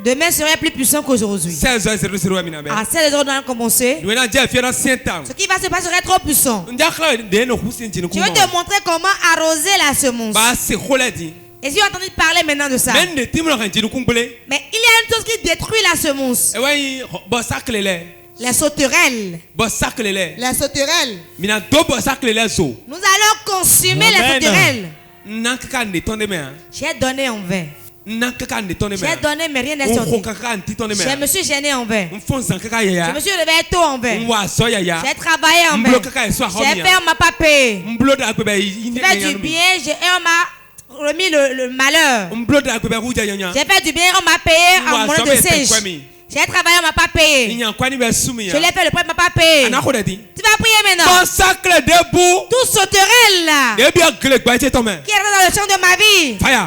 Demain serait plus puissant qu'aujourd'hui. À 16h, nous allons commencer. Ce qui va se passer serait trop puissant. Je vais te montrer comment arroser la semence. Et si vous entendez parler maintenant de ça. Mais il y a une chose qui détruit la semence. Les sauterelles. Les sauterelles. Nous allons consumer les sauterelles. J'ai donné en vain. J'ai donné mais rien n'est sorti. Je me suis gêné en vain. Je me suis réveillé tôt en vain. J'ai travaillé en vain. J'ai fait, on m'a pas payé. J'ai fait du bien et on m'a remis le malheur. J'ai fait du bien, on m'a payé en monnaie de sèche. J'ai travaillé, on m'a pas payé. Je l'ai fait, le prêtre m'a pas payé. Tu vas prier maintenant. Tout sauterelle là qui est dans le champ de ma vie. Fire.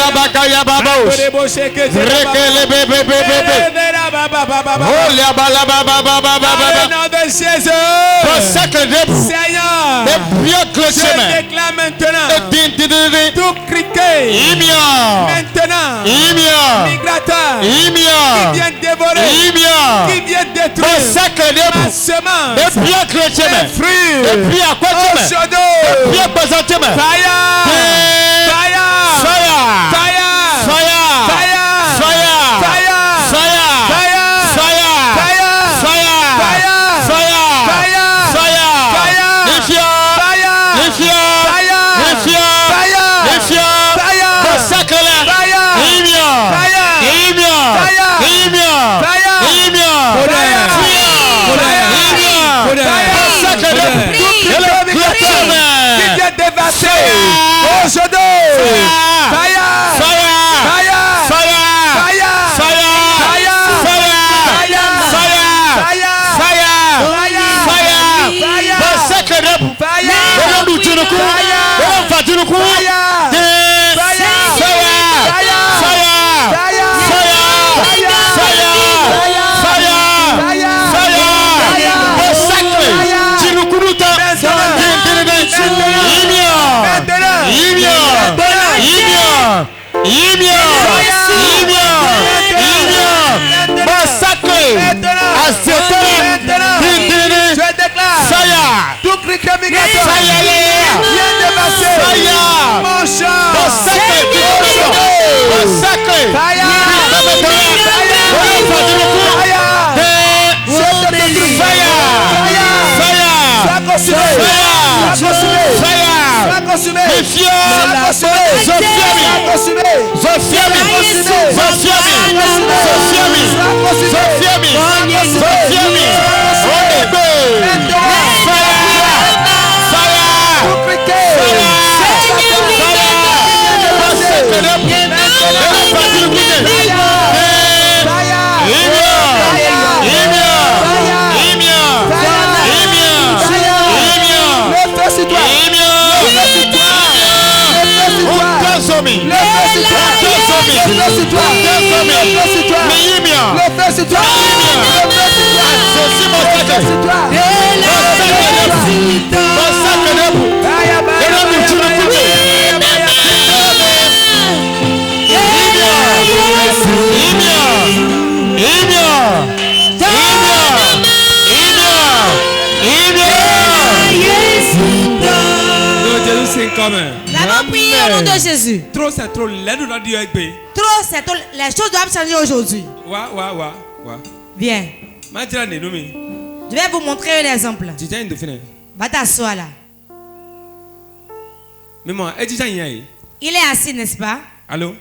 Bakaya babos. Rekele bebe. Oh la bala baba. Seigneur, je déclare maintenant tout criquet. Maintenant. Migrateur. Qui vient dévorer. Qui vient détruire. Ma semence. Mes fruits. Nous avons prié au nom de Jésus. Trop c'est trop. Trop c'est trop. Les choses doivent changer aujourd'hui. Viens. Je vais vous montrer un exemple. Va t'asseoir là. Il est assis, n'est-ce pas? Allô?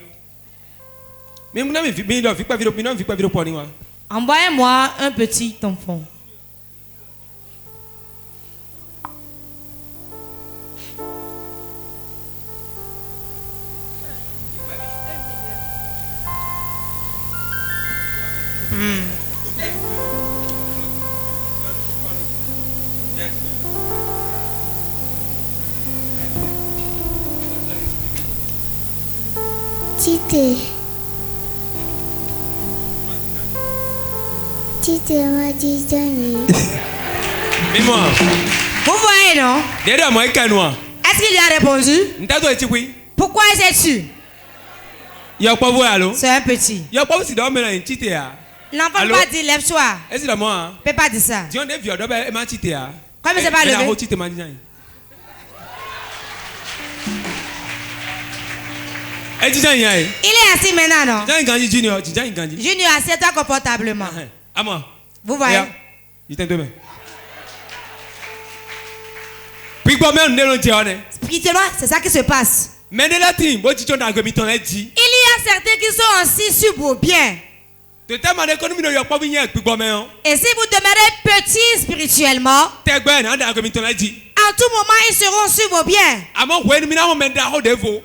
Envoyez-moi un petit enfant. Vous voyez, non? Est-ce qu'il a répondu? Pourquoi es-tu? C'est un petit. L'enfant ne peut pas dire lève-toi. Il ne peut pas dire ça. Comme il ne s'est pas levé. Il est assis maintenant, non? Junior, assieds-toi confortablement. Vous voyez? Spirituellement, c'est ça qui se passe. Il y a certains qui sont assis sur vos biens. Et si vous demeurez petit spirituellement, en tout moment ils seront sur vos biens.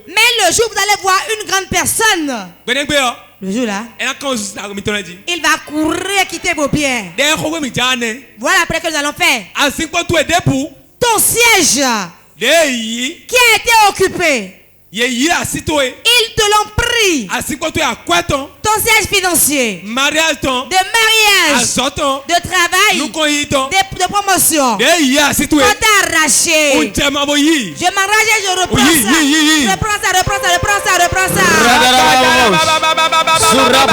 Mais le jour où vous allez voir une grande personne, le jour là, il va courir quitter vos biens. Voilà après que nous allons faire. Ton siège qui a été occupé, ils te l'ont pris. Ton siège financier, de mariage, de travail, de promotion, on t'a arraché. Je m'arrache et je reprends ça. Reprends ça. Hey!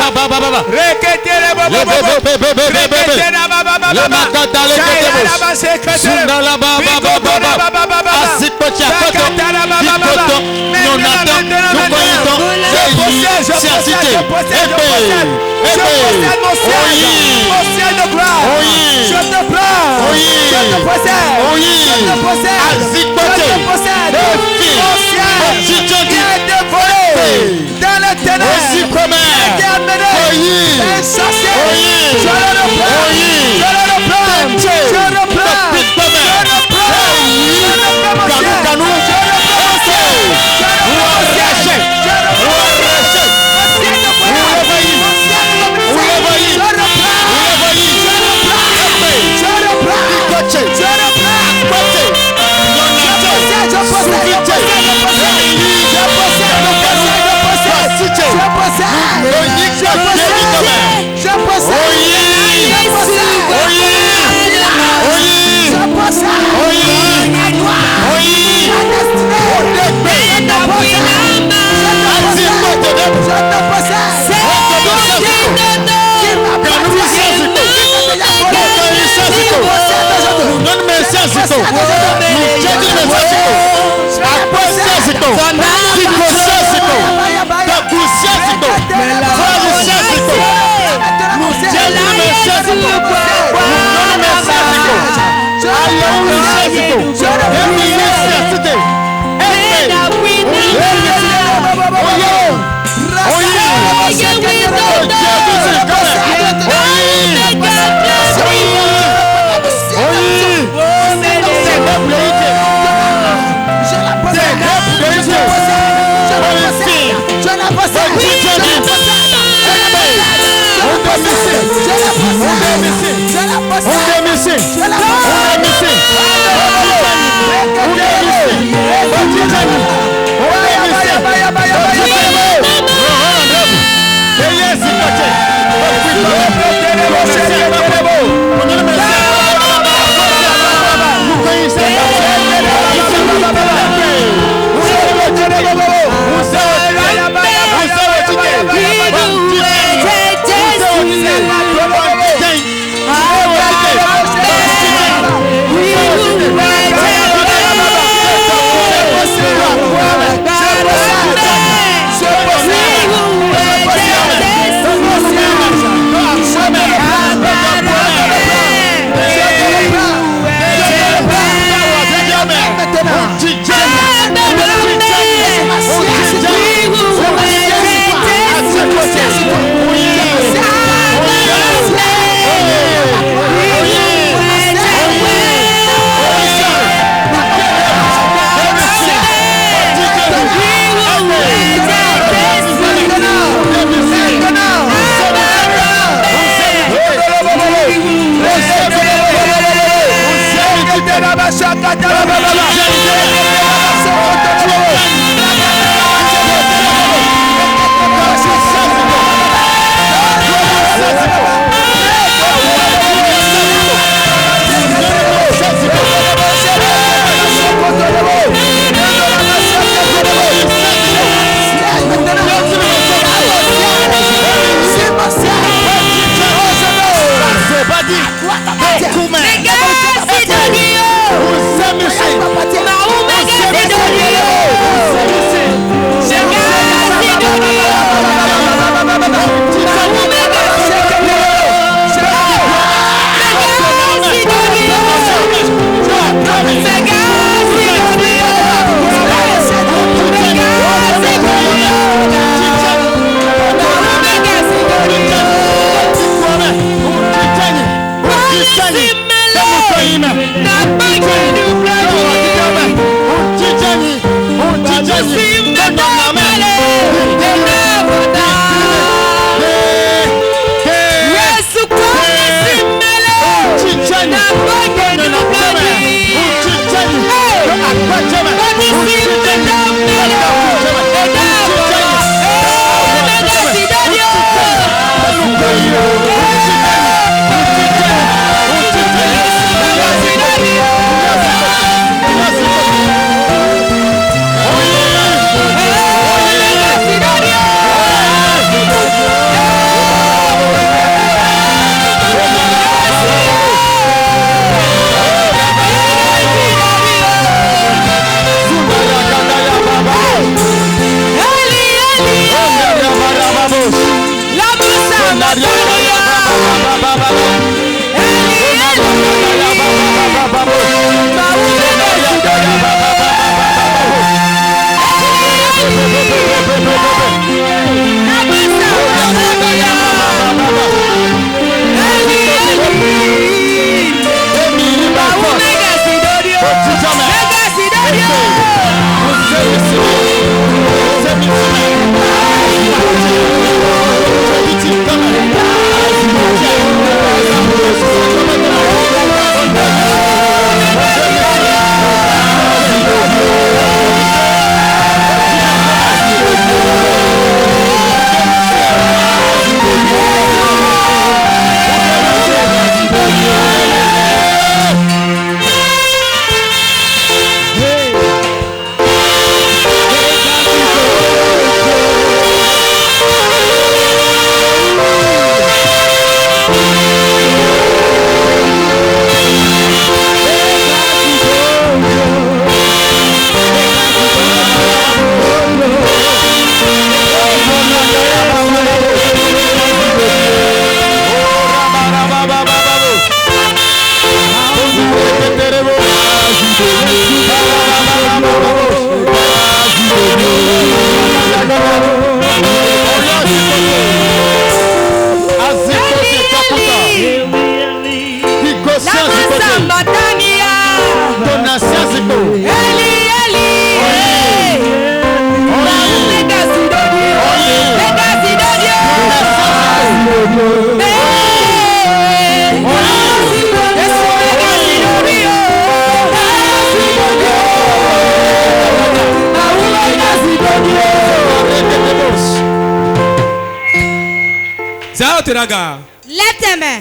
Lève tes mains.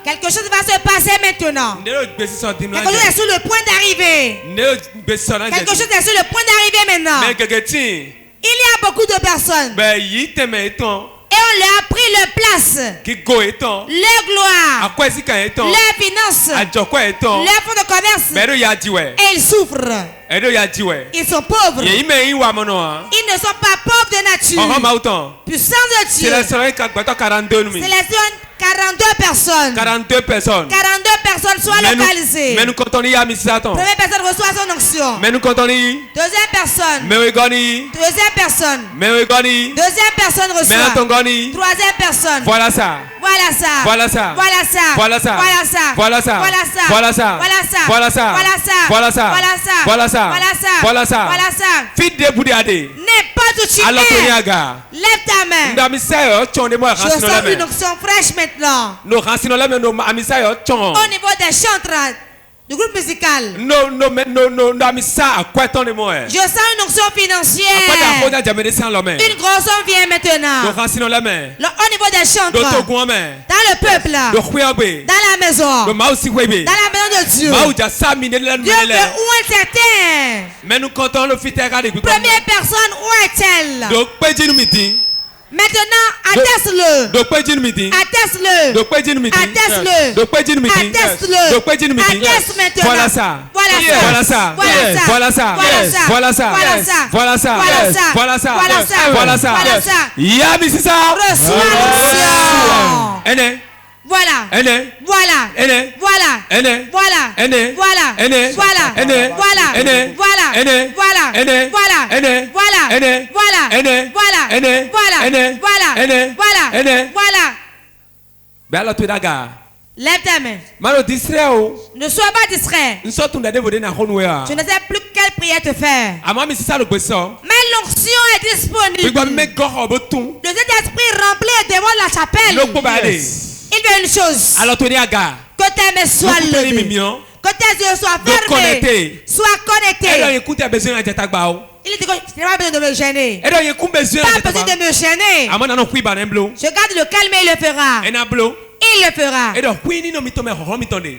Quelque chose va se passer maintenant. Quelque chose est sur le point d'arriver. Quelque chose est sur le point d'arriver maintenant. Il y a beaucoup de personnes. Et on leur a pris leur place, leur gloire, leur finance, leur fonds de commerce. Et ils souffrent. Ils sont pauvres. Ils ne sont pas pauvres de nature. Puissance de Dieu. C'est les 42 personnes. 42 personnes soient localisées. Première personne reçoit son onction. Deuxième personne. Deuxième personne. Deuxième personne reçoit. Troisième personne. Voilà ça. Voilà ça. Voilà ça. Voilà ça. Voilà ça. Voilà ça. Voilà ça. Voilà ça. Voilà ça. Voilà ça. Voilà ça. Voilà ça. Voilà ça. Voilà ça. Voilà ça. Voilà ça. Voilà ça. Voilà ça. Fille de Boudiade. N'importe où tu es. Lève ta main. Je sens une onction fraîche maintenant. Au niveau des chantres du groupe musical. Je sens une onction financière. Une grosse somme vient maintenant. Au niveau des chantres. Dans le peuple. Dans la maison. Dans la maison de Dieu. Dieu veut où est certain. Première personne, où est-elle? Maintenant, atteste-le. Atteste-le. Atteste-le. Atteste-le. Atteste maintenant. Voilà ça. Voilà ça. Voilà ça. Voilà ça. Voilà ça. Voilà ça. Voilà ça. Voilà ça. Voilà ça. Voilà ça. Voilà ça. Voilà ça. Voilà ça. Yabisisa. Reçois l'onction. Voilà. Voilà. Voilà. Voilà. Voilà. Voilà. Voilà. Voilà. Voilà. Voilà. Voilà. Voilà. Voilà. Voilà. Voilà. Lève ta main. Ne sois pas distrait. Je ne sais plus quelle prière te faire. Mais l'onction est disponible. Le Saint-Esprit remplit devant la chapelle. Il veut une chose. Que tes mains soient levées. Que tes yeux soient fermés. Sois connecté. Il dit que je n'ai pas besoin de me gêner. Pas besoin de me gêner. Je garde le calme et il le fera. Il le fera.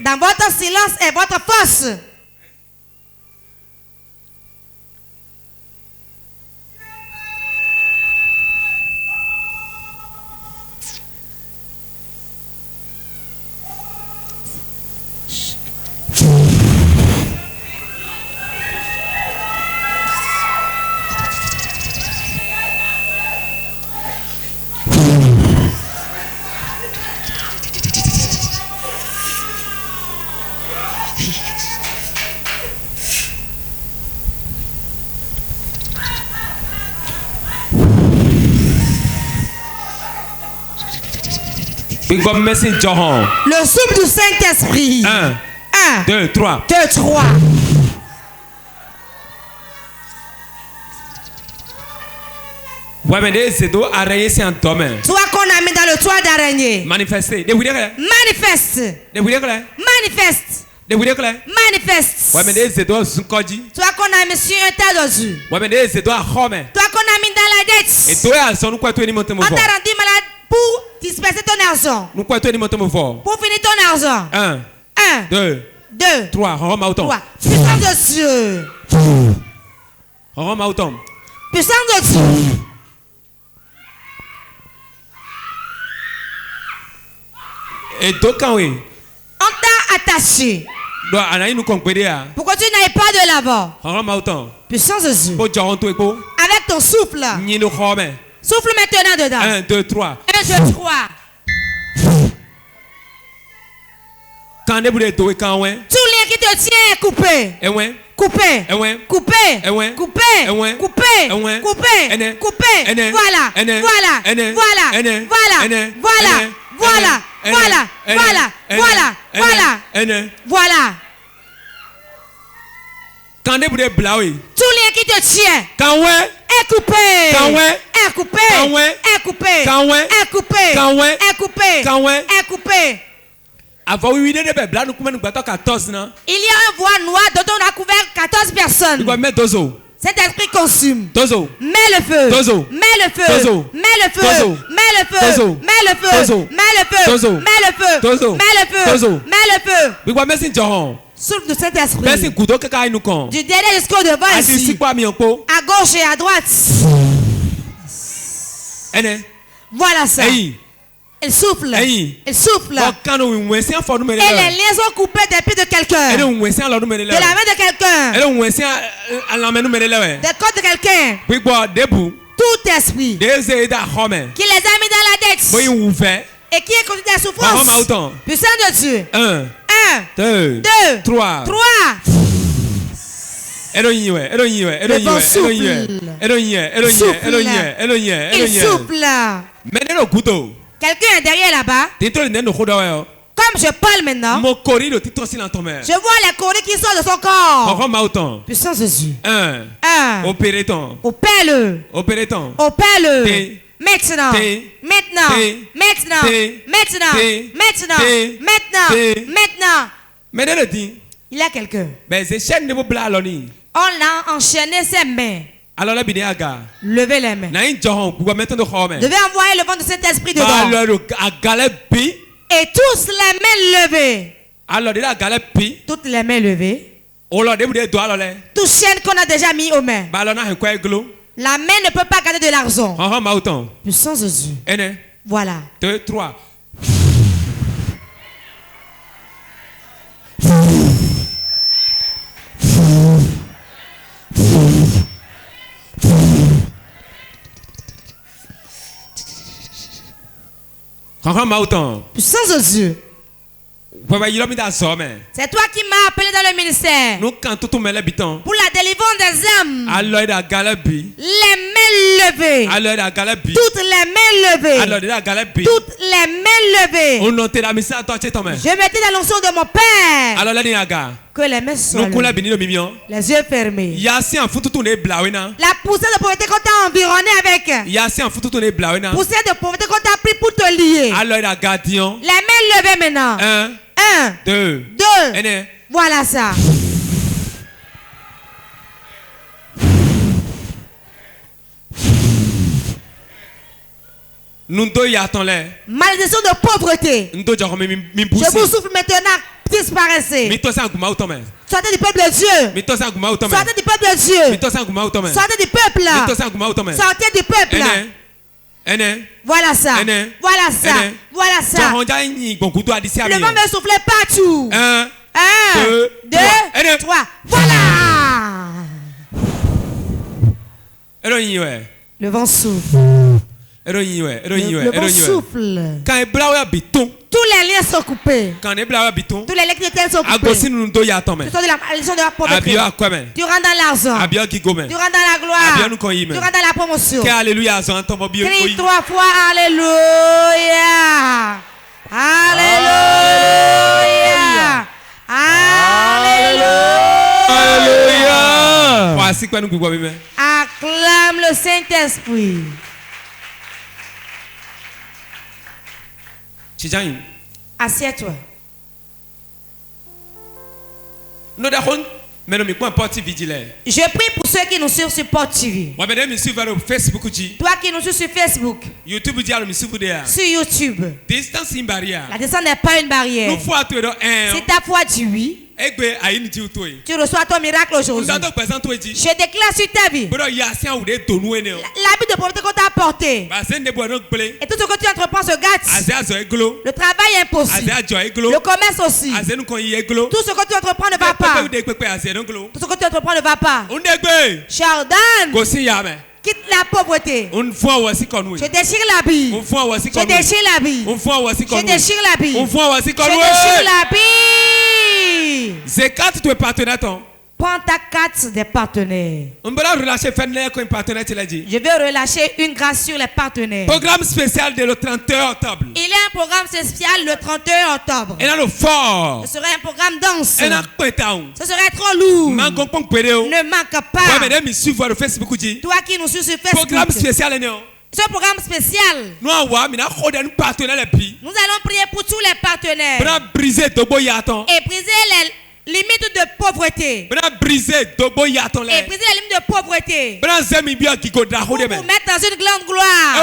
Dans votre silence et votre force. Le souffle du Saint-Esprit. 1, 2, 3. 2, 3. Toi qu'on a mis dans le toit d'araignée. Manifester. Manifeste. Manifeste. Manifeste. Toi qu'on a mis sur un tas d'oiseaux. Toi qu'on a mis dans la dette. On t'a rendu malade pour disperser ton argent. Pour finir ton argent. 1, 2, 3. 3. Puissance de Dieu. Puissance de Dieu. On t'a attaché. Pourquoi tu n'ailles pas de l'avant? Puissance de Dieu. Avec ton souffle. Souffle maintenant dedans. 1, 2, 3. 1, 2, 3. Tout lien qui te tient est coupé. Coupé. Coupé. Coupé. Coupé. Coupé. Coupé. Voilà. Voilà. Voilà. Voilà. Voilà. Voilà. Voilà. Voilà. Voilà. Voilà. Tout lien qui te tient est coupé. Est coupé. Est coupé. Est coupé. Est coupé. Est coupé. Il y a un voile noir dont on a couvert 14 personnes. Cet esprit consume. Mets le feu. Mets le feu. Mets le feu. Mets Mets le feu. Mets le feu. Mets le feu. Mets le feu. Mets le feu. Mets le feu. Souffle du Saint-Esprit. Du derrière jusqu'au devant ici. À gauche et à droite. Voilà ça. Elle souffle. Elle souffle. Et les liaisons coupées des pieds de quelqu'un. De la main de quelqu'un. Des côtes de quelqu'un. Tout esprit qui les a mis dans la dette et qui est conduit à la souffrance. Puissant de Dieu. 1, 2, 3. Le vent souffle. Il souffle. Quelqu'un est derrière là-bas. Comme je parle maintenant, je vois les coris qui sortent de son corps. Puissance de Dieu. Opère-le. Opère-le. Maintenant. Il y a quelqu'un. On l'a enchaîné ses mains. Levez les mains. Devez envoyer le vent de Saint-Esprit dedans. Et tous les mains levées. Toutes les mains levées. Toute chaîne qu'on a déjà mis aux mains. La main ne peut pas garder de l'argent. Puissance de Dieu. Voilà. 2, 3. Puissance de Dieu. C'est toi qui m'as appelé dans le ministère pour la délivrance des âmes. Les mains levées. Toutes les mains levées. Toutes les mains levées. Je mettais dans l'onction de mon Père. Que les mains soient levées. Les yeux fermés. La poussière de pauvreté qu'on t'a environné avec. Poussière de pauvreté qu'on t'a pris pour te lier. Les mains levées maintenant. 1, 2. Voilà ça. Malédiction de pauvreté. Je vous souffle maintenant. Disparaissez. Sortez du peuple de Dieu. Sortez du peuple de Dieu. Sortez du peuple. Sortez du peuple. Voilà ça. Voilà ça. Voilà ça. Le vent me soufflait partout. 1, 2, 3. Voilà. Le vent souffle. Le vent souffle. Tous les liens sont coupés. Tous les liens qui étaient sont coupés. Ce sont de la malédiction de la pauvreté. Tu rentres dans l'argent. Tu rentres dans la gloire. Tu rentres dans la promotion. Crie 3 fois Alléluia. Alléluia. Alléluia. Acclame le Saint-Esprit. Assieds-toi. Je prie pour ceux qui nous suivent sur Port TV. Toi qui nous suis sur Facebook. Sur YouTube. La distance n'est pas une barrière. Si ta foi dit oui, tu reçois ton miracle aujourd'hui. Je déclare sur ta vie l'habit de pauvreté qu'on t'a apporté. Et tout ce que tu entreprends se gâte. Le travail est impossible. Le commerce aussi. Tout ce que tu entreprends ne va pas. Tout ce que tu entreprends ne va pas. Jordan, quitte la pauvreté. Je déchire l'habit. Je déchire l'habit. Je déchire l'habit. Je déchire l'habit. Prends ta carte des partenaires. Je vais relâcher une grâce sur les partenaires. Programme spécial de le 31 octobre. Il y a un programme spécial le 31 octobre. Et là le fort. Ce serait un programme danse. Ce serait trop lourd. Ne manque pas. Toi qui nous suis sur Facebook. Programme spécial. Ce programme spécial. Nous allons prier pour tous les partenaires. Et briser Limite de pauvreté. Et briser les limites de pauvreté. Pour vous mettre dans une grande gloire.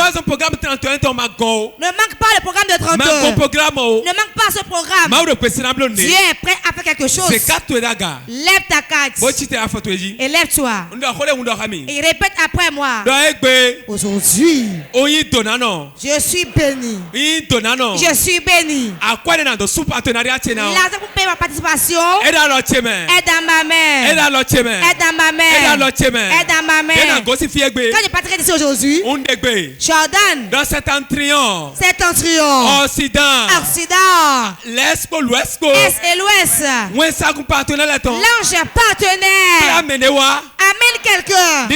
Ne manque pas le programme de 30 heures. Ne manque pas ce programme. Dieu est prêt à faire quelque chose. Lève ta carte. Et lève-toi. Et répète après moi. Aujourd'hui, je suis béni. Je suis béni. L'argent pour payer ma participation est dans ma main. Est dans ma main. Est dans ma main. Quand je partirai d'ici aujourd'hui, Jordan, dans cet triomphe, Occident, l'Est et l'Ouest, l'ange partenaire amène quelqu'un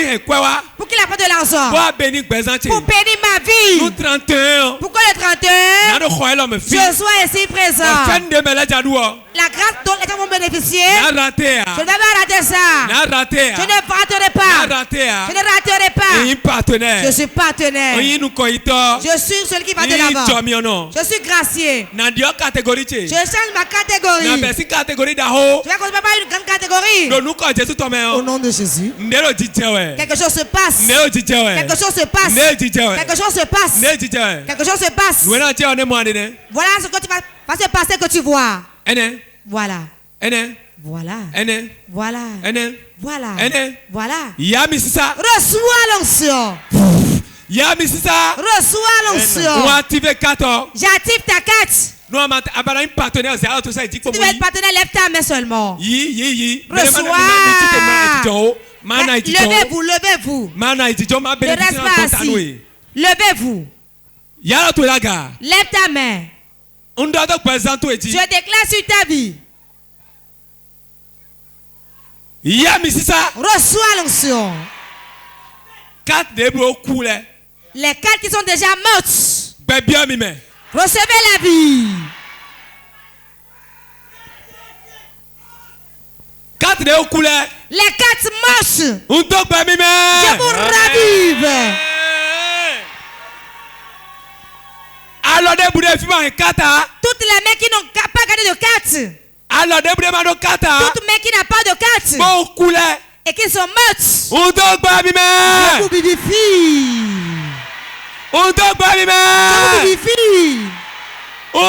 pour qu'il apporte de l'argent pour bénir ma vie. Pour que le 31 je sois ici présent. La grâce dont les gens vont bénéficier, je ne vais pas rater ça. Je ne raterai pas. Je ne raterai pas. Je suis partenaire. Je suis celui qui va de l'avant. Je suis gracié. Je change ma catégorie. Je vais construire pas une grande catégorie. Au nom de Jésus. Quelque chose se passe. Quelque chose se passe. Quelque chose se passe. Quelque chose se passe. Voilà ce que tu va se passer que tu vois. Voilà. Voilà. Voilà. Voilà. Voilà. Reçois l'onction. Reçois l'onction. J'active ta carte. Si tu veux être partenaire, lève ta main seulement. Reçois. Levez-vous. Ne reste pas assis. Levez-vous. Lève ta main. Je déclare sur ta vie. Reçois l'onction. Les 4 qui sont déjà mortes. Recevez la vie. Les 4 morts. Je vous ravive. Toutes les mains qui n'ont pas gardé de carte. Toutes les mains qui n'ont pas de carte. Et qui sont mortes. Je vous vivifie. Je vous vivifie. Je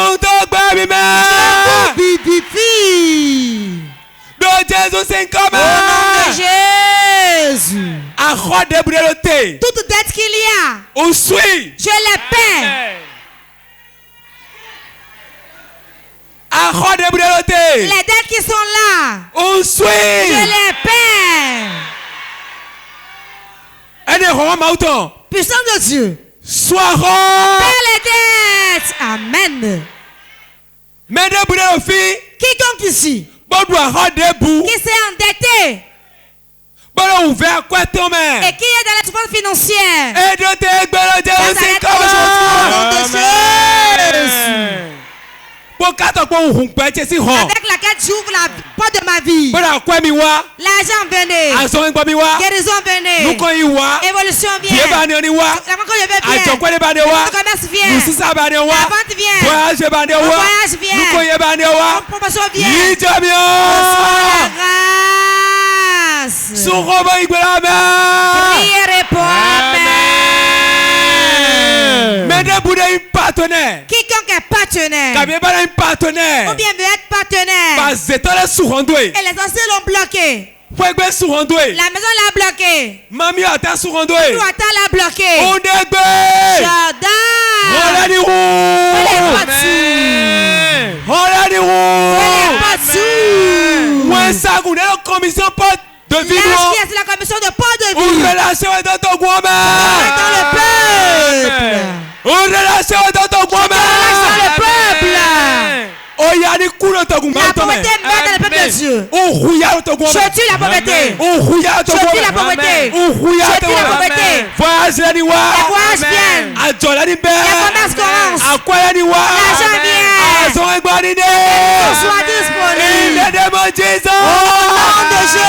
vous vivifie. Au nom de Jésus. Toute dette qu'il y a, je les paie. Les dettes qui sont là, je les paie. Puissance de Dieu, paie les dettes. Amen. Quiconque ici qui s'est endetté et qui est dans la souffrance financière, avec laquelle j'ouvre la porte de ma vie. L'argent venait. Guérison venait. Évolution vient. La commerce vient. La vente vient. Le voyage vient. La promotion vient. La grâce. Priez pour Amen. Quiconque est partenaire ou bien veut être partenaire et les anciens l'ont bloqué, la maison l'a bloqué, l'a bloqué. De vie, c'est la commission de port de vie. Une relation dans ton dans le peuple. Une relation dans ton dans le peuple. La pauvreté meurt dans le peuple de Dieu. Je tue la pauvreté. Je tue la pauvreté. Je tue la pauvreté. Les voyages viennent. Les commerces commencent. L'argent vient. Soit disponible. Au nom de Jésus.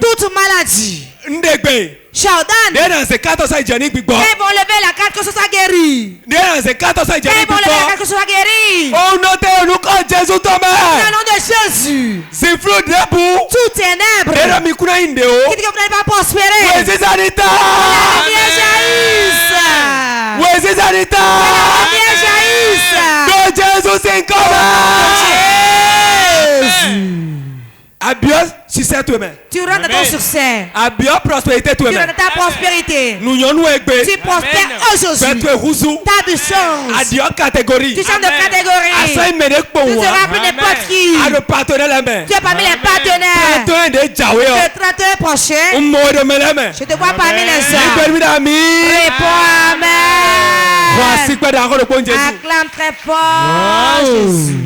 toute maladie. Jordan. Ils vont lever la carte que ce soit guéri. Ils vont lever la carte que ce soit guéri. Au nom de Jésus. Tout ténèbres. Qui ne veulent pas prospérer. La lumière jaillisse. La lumière jaillisse. Abios succès toi-même. Tu rentres dans ton succès. Abios prospérité toi-même. Tu rentres dans ta prospérité. Nous y en egbe. Tu prospères aujourd'hui. Tu as du chance. Adio catégorie. Tu changes de catégorie. Tu ne seras plus n'importe qui. À le partenaire la main. Tu es parmi les partenaires. Le 31 prochain. Je te vois parmi les hommes. Réponds amen. Acclame très fort Jésus.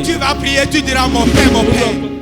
Tu vas prier, tu diras mon Père, mon Père.